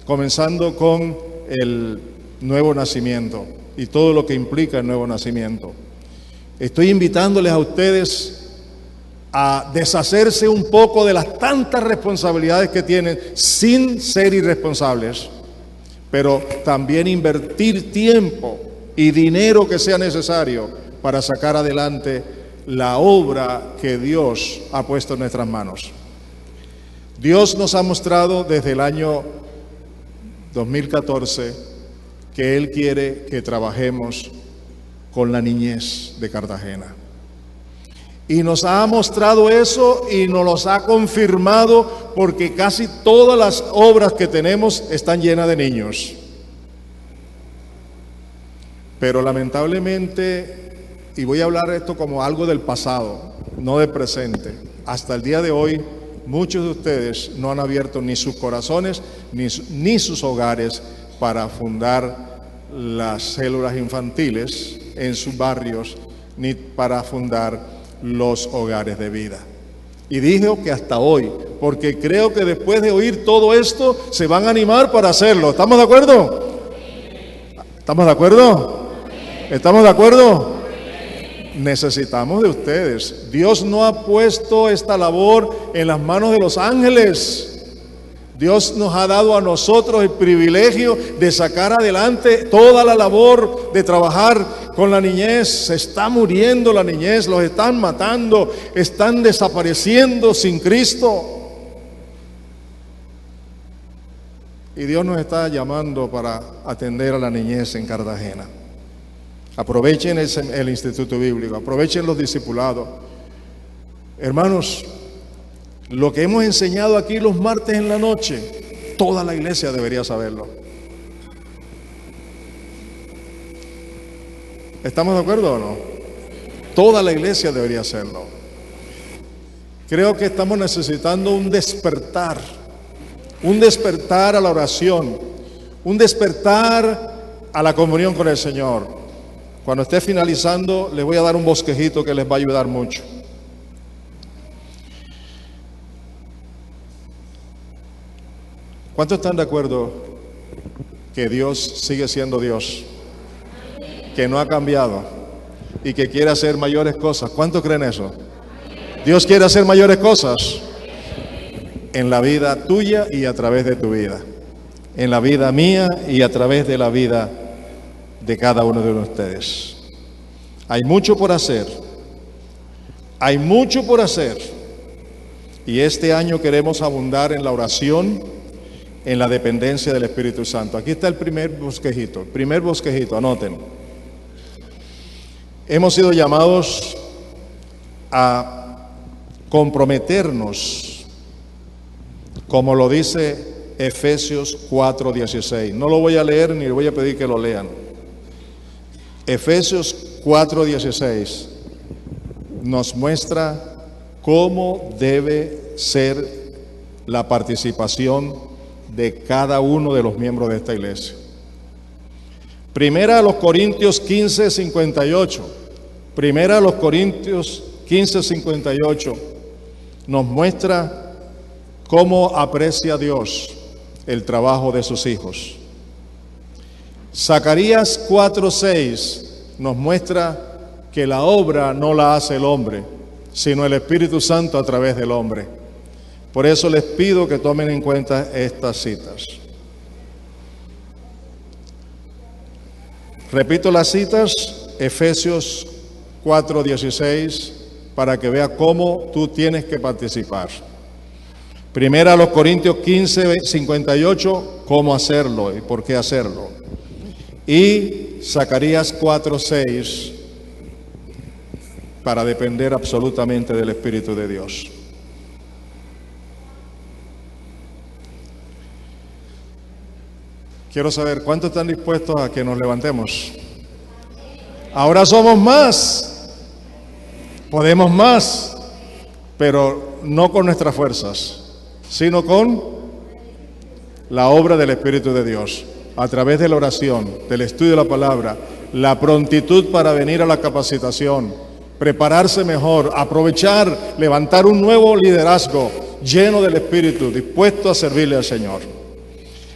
comenzando con el nuevo nacimiento y todo lo que implica el nuevo nacimiento. Estoy invitándoles a ustedes a deshacerse un poco de las tantas responsabilidades que tienen sin ser irresponsables, pero también invertir tiempo y dinero que sea necesario para sacar adelante la obra que Dios ha puesto en nuestras manos. Dios nos ha mostrado desde el año 2014 que Él quiere que trabajemos con la niñez de Cartagena. Y nos ha mostrado eso y nos los ha confirmado, porque casi todas las obras que tenemos están llenas de niños. Pero lamentablemente, y voy a hablar esto como algo del pasado, no del presente, hasta el día de hoy, muchos de ustedes no han abierto ni sus corazones ni sus hogares para fundar las células infantiles en sus barrios, ni para fundar los hogares de vida. Y dijo que hasta hoy, porque creo que después de oír todo esto se van a animar para hacerlo. ¿Estamos de acuerdo? ¿Estamos de acuerdo? ¿Estamos de acuerdo? Necesitamos de ustedes. Dios no ha puesto esta labor en las manos de los ángeles. Dios nos ha dado a nosotros el privilegio de sacar adelante toda la labor de trabajar con la niñez. Se está muriendo la niñez, los están matando, están desapareciendo sin Cristo. Y Dios nos está llamando para atender a la niñez en Cartagena. Aprovechen el Instituto Bíblico, aprovechen los discipulados. Hermanos, lo que hemos enseñado aquí los martes en la noche, toda la iglesia debería saberlo. ¿Estamos de acuerdo o no? Toda la iglesia debería hacerlo. Creo que estamos necesitando un despertar a la oración, un despertar a la comunión con el Señor. Cuando esté finalizando, les voy a dar un bosquejito que les va a ayudar mucho. ¿Cuántos están de acuerdo que Dios sigue siendo Dios? Que no ha cambiado y que quiere hacer mayores cosas. ¿Cuántos creen eso? Dios quiere hacer mayores cosas en la vida tuya y a través de tu vida, en la vida mía y a través de la vida de cada uno de ustedes. Hay mucho por hacer. Hay mucho por hacer. Y este año queremos abundar en la oración, en la dependencia del Espíritu Santo. Aquí está el primer bosquejito, anoten. Hemos sido llamados a comprometernos, como lo dice Efesios 4:16. No lo voy a leer ni le voy a pedir que lo lean. Efesios 4:16 nos muestra cómo debe ser la participación de cada uno de los miembros de esta iglesia. Primera a los Corintios 15:58. Primera a los Corintios 15:58 nos muestra cómo aprecia Dios el trabajo de sus hijos. Zacarías 4:6 nos muestra que la obra no la hace el hombre, sino el Espíritu Santo a través del hombre. Por eso les pido que tomen en cuenta estas citas. Repito las citas, Efesios 4:16, para que vea cómo tú tienes que participar. Primera a los Corintios 15:58, cómo hacerlo y por qué hacerlo. Y Zacarías 4:6, para depender absolutamente del Espíritu de Dios. Quiero saber cuántos están dispuestos a que nos levantemos. Ahora somos más, podemos más, pero no con nuestras fuerzas, sino con la obra del Espíritu de Dios, a través de la oración, del estudio de la palabra, la prontitud para venir a la capacitación, prepararse mejor, aprovechar, levantar un nuevo liderazgo lleno del Espíritu, dispuesto a servirle al Señor.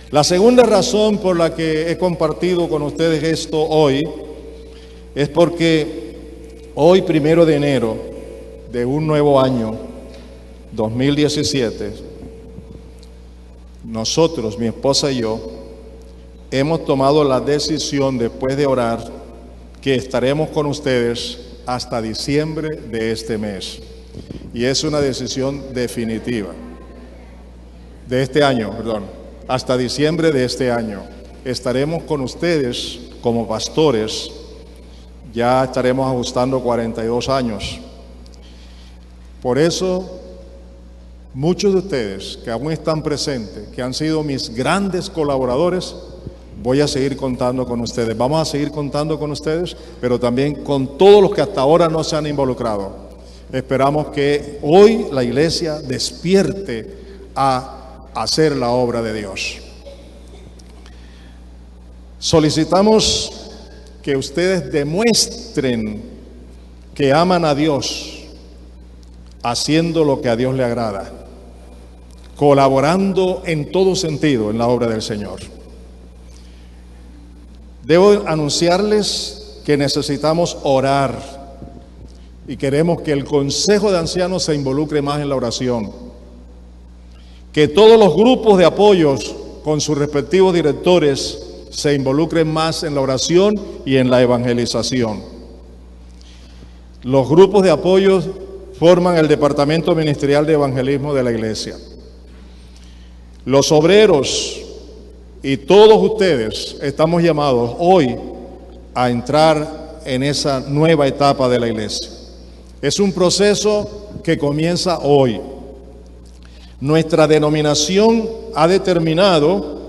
La segunda razón por la que he compartido con ustedes esto hoy es porque hoy, 1 de enero de un nuevo año, 2017, nosotros, mi esposa y yo, hemos tomado la decisión, después de orar que estaremos con ustedes hasta diciembre de este mes. Y es una decisión definitiva. De este año, perdón. Hasta diciembre de este año. Estaremos con ustedes como pastores. Ya estaremos ajustando 42 años. Por eso, muchos de ustedes que aún están presentes, que han sido mis grandes colaboradores, voy a seguir contando con ustedes. Vamos a seguir contando con ustedes, pero también con todos los que hasta ahora no se han involucrado. Esperamos que hoy la iglesia despierte a hacer la obra de Dios. Solicitamos que ustedes demuestren que aman a Dios, haciendo lo que a Dios le agrada, colaborando en todo sentido en la obra del Señor. Debo anunciarles que necesitamos orar y queremos que el Consejo de Ancianos se involucre más en la oración. Que todos los grupos de apoyos con sus respectivos directores se involucren más en la oración y en la evangelización. Los grupos de apoyo forman el Departamento Ministerial de Evangelismo de la Iglesia. Los obreros y todos ustedes estamos llamados hoy a entrar en esa nueva etapa de la iglesia. Es un proceso que comienza hoy. Nuestra denominación ha determinado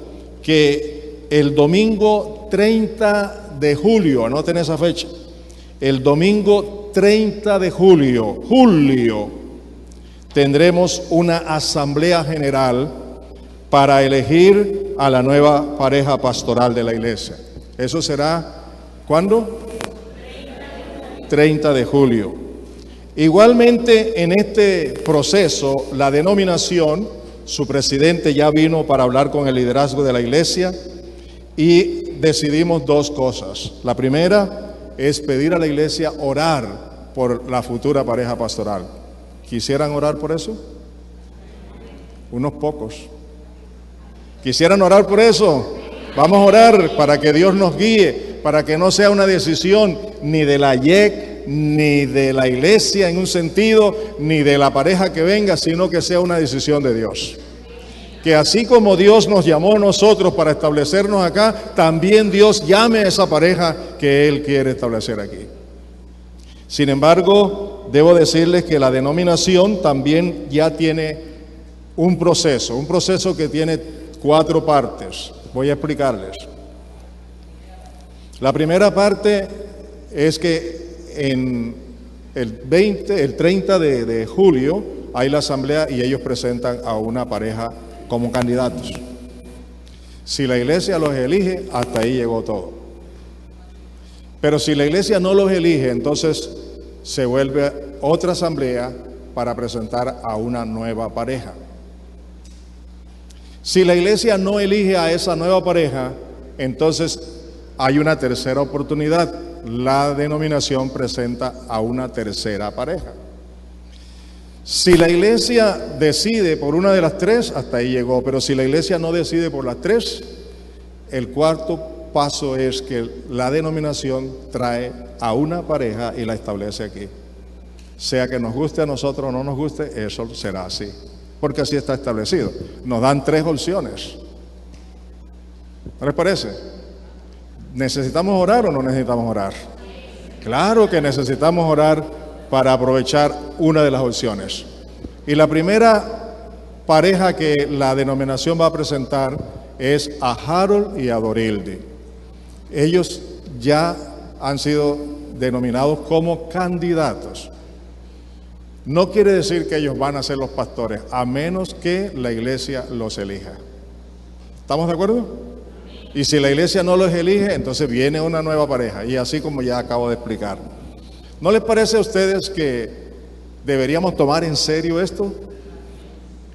que el domingo 30 de julio, anoten esa fecha, el domingo 30 de julio, tendremos una asamblea general para elegir a la nueva pareja pastoral de la iglesia. Eso será, ¿cuándo? 30 de julio. Igualmente en este proceso, la denominación, su presidente ya vino para hablar con el liderazgo de la iglesia y decidimos dos cosas. La primera es pedir a la iglesia orar por la futura pareja pastoral. ¿Quisieran orar por eso? Unos pocos. ¿Quisieran orar por eso? Vamos a orar para que Dios nos guíe, para que no sea una decisión ni de la YEC, ni de la iglesia en un sentido, ni de la pareja que venga, sino que sea una decisión de Dios. Que así como Dios nos llamó a nosotros para establecernos acá, también Dios llame a esa pareja que Él quiere establecer aquí. Sin embargo, debo decirles que la denominación también ya tiene un proceso que tiene 4 partes. Voy a explicarles. La primera parte es que en el 30 de julio hay la asamblea y ellos presentan a una pareja como candidatos. Si la iglesia los elige, hasta ahí llegó todo. Pero si la iglesia no los elige, entonces se vuelve otra asamblea para presentar a una nueva pareja. Si la iglesia no elige a esa nueva pareja, entonces hay una tercera oportunidad. La denominación presenta a una tercera pareja. Si la iglesia decide por una de las 3, hasta ahí llegó. Pero si la iglesia no decide por las 3, el cuarto paso es que la denominación trae a una pareja y la establece aquí. Sea que nos guste a nosotros o no nos guste, eso será así. Porque así está establecido. Nos dan 3 opciones. ¿No les parece? ¿Necesitamos orar o no necesitamos orar? Claro que necesitamos orar para aprovechar una de las opciones. Y la primera pareja que la denominación va a presentar es a Harold y a Dorildi. Ellos ya han sido denominados como candidatos. No quiere decir que ellos van a ser los pastores, a menos que la iglesia los elija. ¿Estamos de acuerdo? Y si la iglesia no los elige, entonces viene una nueva pareja, y así como ya acabo de explicar. ¿No les parece a ustedes que deberíamos tomar en serio esto?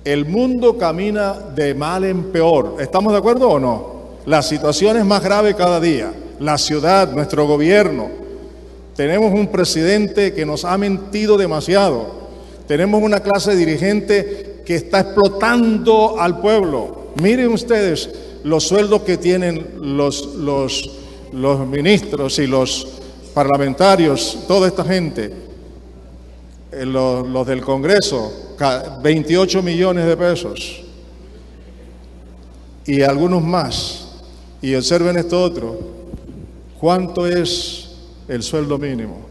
El mundo camina de mal en peor. ¿Estamos de acuerdo o no? La situación es más grave cada día. La ciudad, nuestro gobierno. Tenemos un presidente que nos ha mentido demasiado. Tenemos una clase dirigente que está explotando al pueblo. Miren ustedes los sueldos que tienen los ministros y los parlamentarios, toda esta gente, los del Congreso, 28 millones de pesos, y algunos más, y observen esto otro, ¿cuánto es el sueldo mínimo?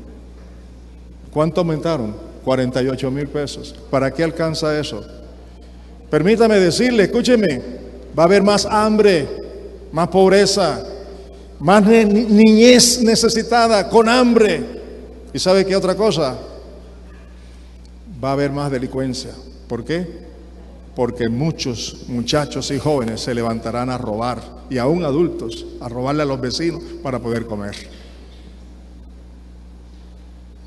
¿Cuánto aumentaron? 48,000 pesos. ¿Para qué alcanza eso? Permítame decirle, escúcheme, va a haber más hambre, más pobreza, más niñez necesitada, con hambre. ¿Y sabe qué otra cosa? Va a haber más delincuencia. ¿Por qué? Porque muchos muchachos y jóvenes se levantarán a robar, y aún adultos, a robarle a los vecinos para poder comer.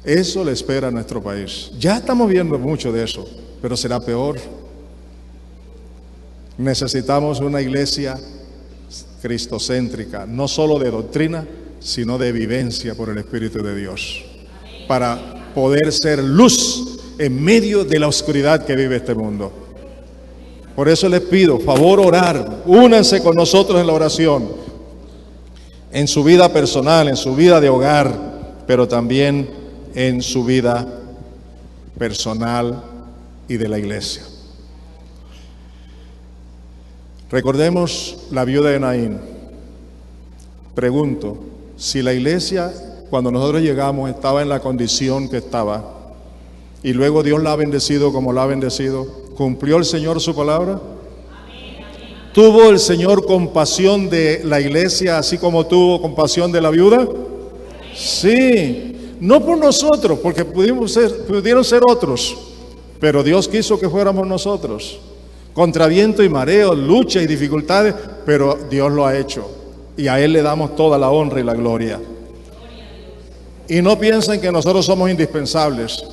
Eso le espera a nuestro país. Ya estamos viendo mucho de eso, pero será peor. Necesitamos una iglesia cristocéntrica, no solo de doctrina, sino de vivencia por el Espíritu de Dios, para poder ser luz en medio de la oscuridad que vive este mundo. Por eso les pido, favor, orar, únanse con nosotros en la oración, en su vida personal, en su vida de hogar, pero también en su vida personal y de la iglesia. Recordemos la viuda de Naín. Pregunto, si la iglesia, cuando nosotros llegamos, estaba en la condición que estaba, y luego Dios la ha bendecido como la ha bendecido, ¿cumplió el Señor su palabra? ¿Tuvo el Señor compasión de la iglesia así como tuvo compasión de la viuda? Sí, no por nosotros, porque pudieron ser otros, pero Dios quiso que fuéramos nosotros. Contra viento y mareo, lucha y dificultades, pero Dios lo ha hecho, y a Él le damos toda la honra y la gloria. Y no piensen que nosotros somos indispensables.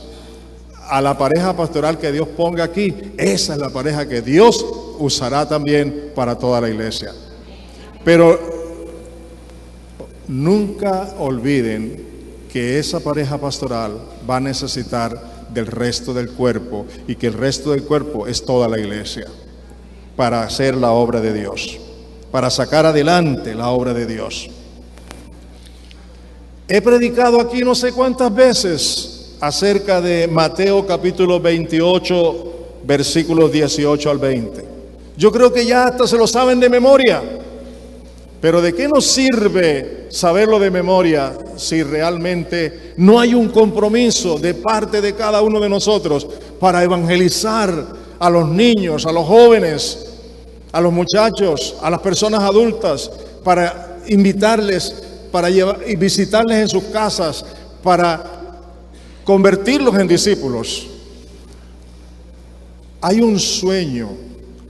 A la pareja pastoral que Dios ponga aquí, esa es la pareja que Dios usará también para toda la iglesia. Pero nunca olviden que esa pareja pastoral va a necesitar del resto del cuerpo, y que el resto del cuerpo es toda la iglesia, para hacer la obra de Dios, para sacar adelante la obra de Dios. He predicado aquí no sé cuántas veces acerca de Mateo capítulo 28, versículos 18 al 20. Yo creo que ya hasta se lo saben de memoria, pero ¿de qué nos sirve saberlo de memoria si realmente no hay un compromiso de parte de cada uno de nosotros para evangelizar a los niños, a los jóvenes, a los muchachos, a las personas adultas, para invitarles, para y visitarles en sus casas, para convertirlos en discípulos? Hay un sueño,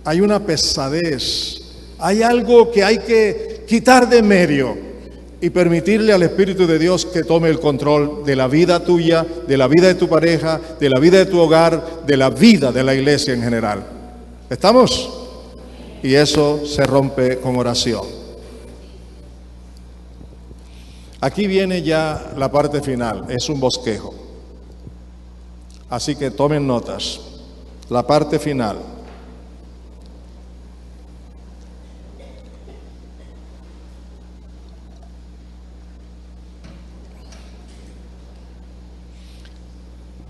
hay una pesadez, hay algo que hay que quitar de medio y permitirle al Espíritu de Dios que tome el control de la vida tuya, de la vida de tu pareja, de la vida de tu hogar, de la vida de la iglesia en general. ¿Estamos? Y eso se rompe con oración. Aquí viene ya la parte final, es un bosquejo. Así que tomen notas. La parte final.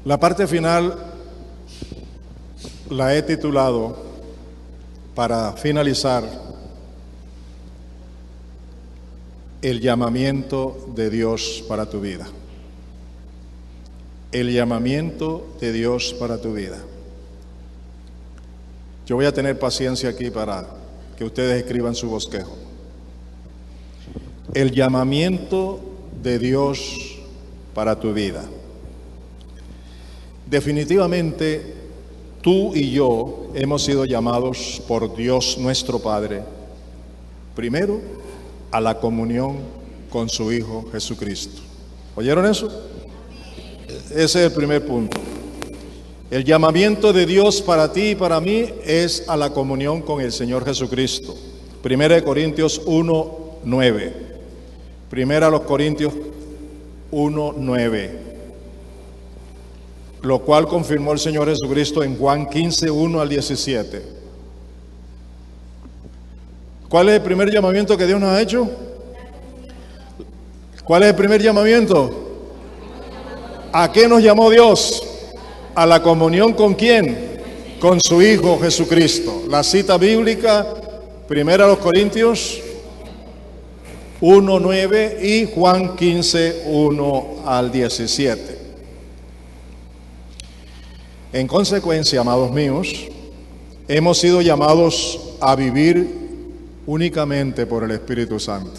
La parte final la he titulado, para finalizar, el llamamiento de Dios para tu vida. El llamamiento de Dios para tu vida. Yo voy a tener paciencia aquí para que ustedes escriban su bosquejo. El llamamiento de Dios para tu vida. Definitivamente, tú y yo hemos sido llamados por Dios nuestro Padre, primero, a la comunión con su Hijo Jesucristo. ¿Oyeron eso? Ese es el primer punto. El llamamiento de Dios para ti y para mí es a la comunión con el Señor Jesucristo. 1 Corintios 1:9. 1 Corintios 1:9. Lo cual confirmó el Señor Jesucristo en Juan 15:1 al 17. ¿Cuál es el primer llamamiento que Dios nos ha hecho? ¿Cuál es el primer llamamiento? ¿A qué nos llamó Dios? ¿A la comunión con quién? Con su Hijo Jesucristo. La cita bíblica, 1 Corintios 1:9 y Juan 15:1-17. En consecuencia, amados míos, hemos sido llamados a vivir únicamente por el Espíritu Santo.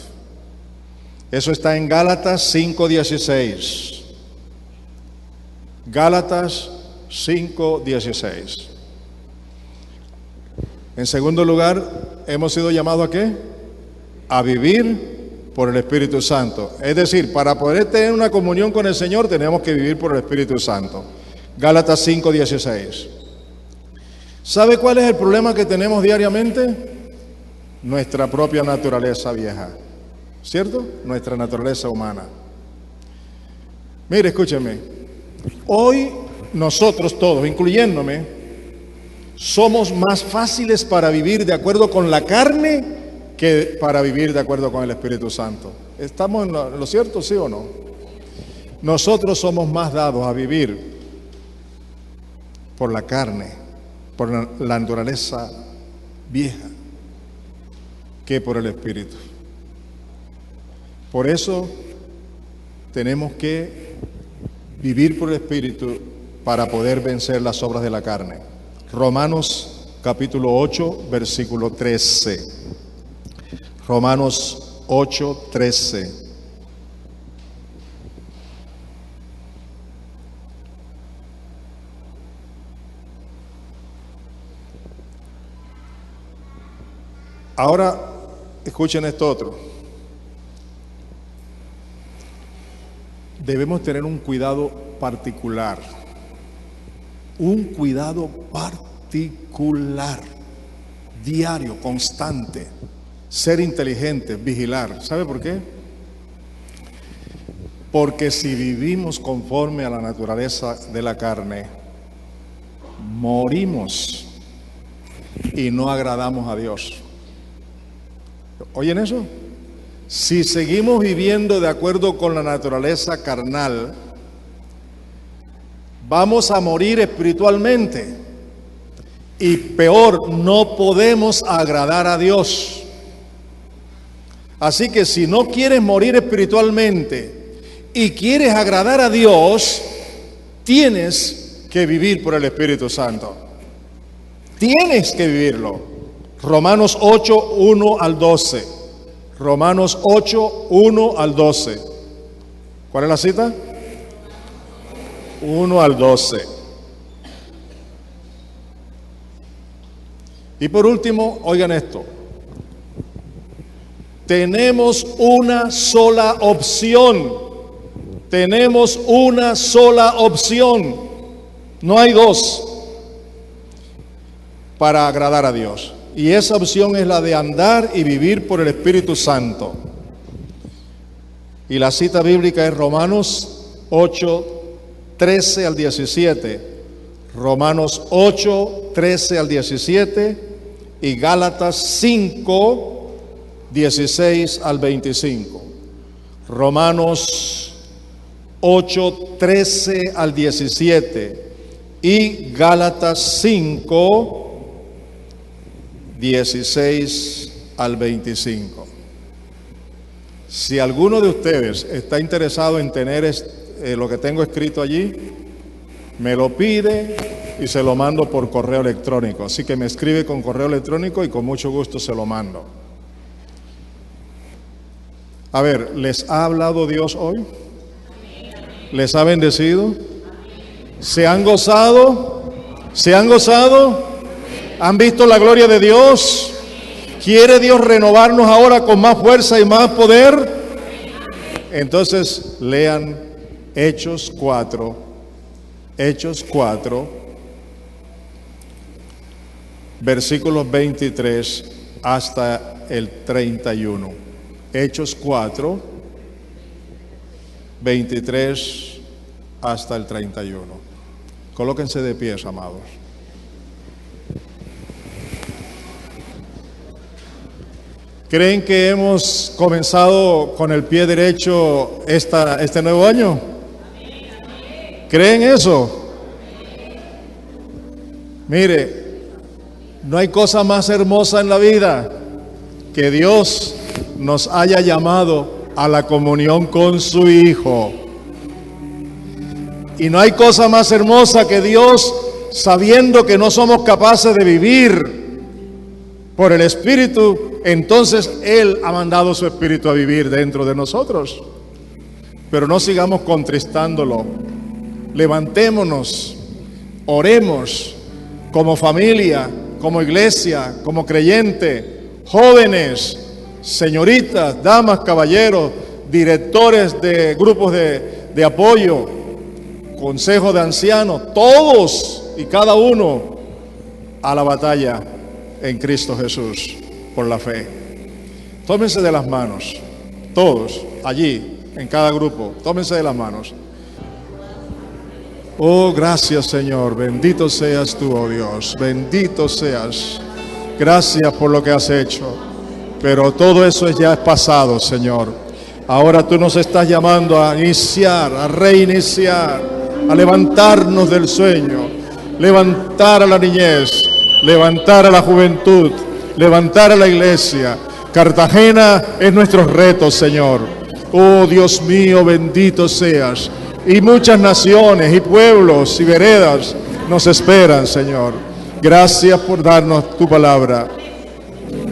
Eso está en Gálatas 5:16. Gálatas 5:16. En segundo lugar, hemos sido llamados ¿a qué? A vivir por el Espíritu Santo. Es decir, para poder tener una comunión con el Señor tenemos que vivir por el Espíritu Santo. Gálatas 5:16. ¿Sabe cuál es el problema que tenemos diariamente? Nuestra propia naturaleza vieja, ¿cierto? Nuestra naturaleza humana. Mire, escúcheme. Hoy nosotros todos, incluyéndome, somos más fáciles para vivir de acuerdo con la carne que para vivir de acuerdo con el Espíritu Santo. ¿Estamos en lo cierto, sí o no? Nosotros somos más dados a vivir por la carne, por la naturaleza vieja, que por el Espíritu. Por eso tenemos que vivir por el Espíritu para poder vencer las obras de la carne. Romanos capítulo 8, versículo 13. Romanos 8, 13. Ahora, escuchen esto otro. Debemos tener un cuidado particular. Un cuidado particular. Diario, constante. Ser inteligente, vigilar. ¿Sabe por qué? Porque si vivimos conforme a la naturaleza de la carne, morimos y no agradamos a Dios. ¿Oyen eso? Si seguimos viviendo de acuerdo con la naturaleza carnal, vamos a morir espiritualmente. Y peor, no podemos agradar a Dios. Así que si no quieres morir espiritualmente y quieres agradar a Dios, tienes que vivir por el Espíritu Santo. Tienes que vivirlo. Romanos 8, 1-12. Romanos 8, 1-12. ¿Cuál es la cita? 1-12. Y por último, oigan esto. Tenemos una sola opción. Tenemos una sola opción. No hay dos para agradar a Dios. Y esa opción es la de andar y vivir por el Espíritu Santo. Y la cita bíblica es Romanos 8, 13-17. Romanos 8, 13-17 y Gálatas 5, 16-25. Romanos 8, 13-17 y Gálatas 5, 16-25. Si alguno de ustedes está interesado en tener lo que tengo escrito allí, me lo pide y se lo mando por correo electrónico. Así que me escribe con correo electrónico y con mucho gusto se lo mando. A ver, ¿les ha hablado Dios hoy? ¿Les ha bendecido? ¿Se han gozado? ¿Se han gozado? ¿Han visto la gloria de Dios? ¿Quiere Dios renovarnos ahora con más fuerza y más poder? Entonces lean Hechos 4, versículos 23 hasta el 31. Hechos 4, 23 hasta el 31. Colóquense de pies, amados. ¿Creen que hemos comenzado con el pie derecho este nuevo año? ¿Creen eso? Mire, no hay cosa más hermosa en la vida que Dios nos haya llamado a la comunión con su Hijo. Y no hay cosa más hermosa que Dios, sabiendo que no somos capaces de vivir por el Espíritu, entonces Él ha mandado su Espíritu a vivir dentro de nosotros. Pero no sigamos contristándolo. Levantémonos, oremos como familia, como iglesia, como creyente, jóvenes, señoritas, damas, caballeros, directores de grupos de apoyo, consejo de ancianos, todos y cada uno a la batalla en Cristo Jesús por la fe. Tómense de las manos, todos allí, en cada grupo, tómense de las manos. Oh, gracias, Señor, bendito seas tú, oh Dios, bendito seas. Gracias por lo que has hecho, pero todo eso ya es pasado, Señor. Ahora tú nos estás llamando a iniciar, a reiniciar, a levantarnos del sueño, levantar a la niñez, levantar a la juventud, levantar a la iglesia. Cartagena es nuestro reto, Señor. Oh, Dios mío, bendito seas. Y muchas naciones y pueblos y veredas nos esperan, Señor. Gracias por darnos tu palabra.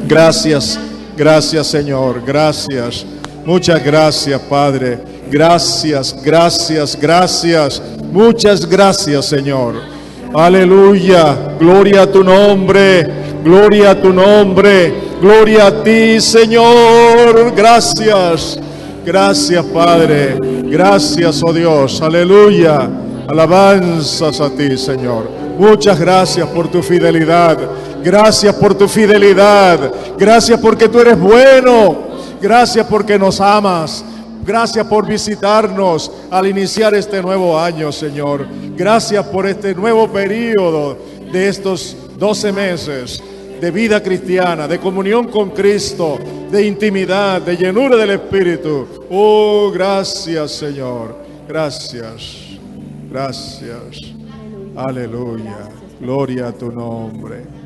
Gracias, gracias, Señor, gracias. Muchas gracias, Padre. Gracias, gracias, gracias. Muchas gracias, Señor. Aleluya. Gloria a tu nombre. Gloria a tu nombre. Gloria a ti, Señor. Gracias. Gracias, Padre. Gracias, oh Dios. Aleluya. Alabanzas a ti, Señor. Muchas gracias por tu fidelidad. Gracias por tu fidelidad. Gracias porque tú eres bueno. Gracias porque nos amas. Gracias por visitarnos al iniciar este nuevo año, Señor. Gracias por este nuevo periodo de estos 12 meses de vida cristiana, de comunión con Cristo, de intimidad, de llenura del Espíritu. Oh, gracias, Señor. Gracias. Gracias. Aleluya. Gloria a tu nombre.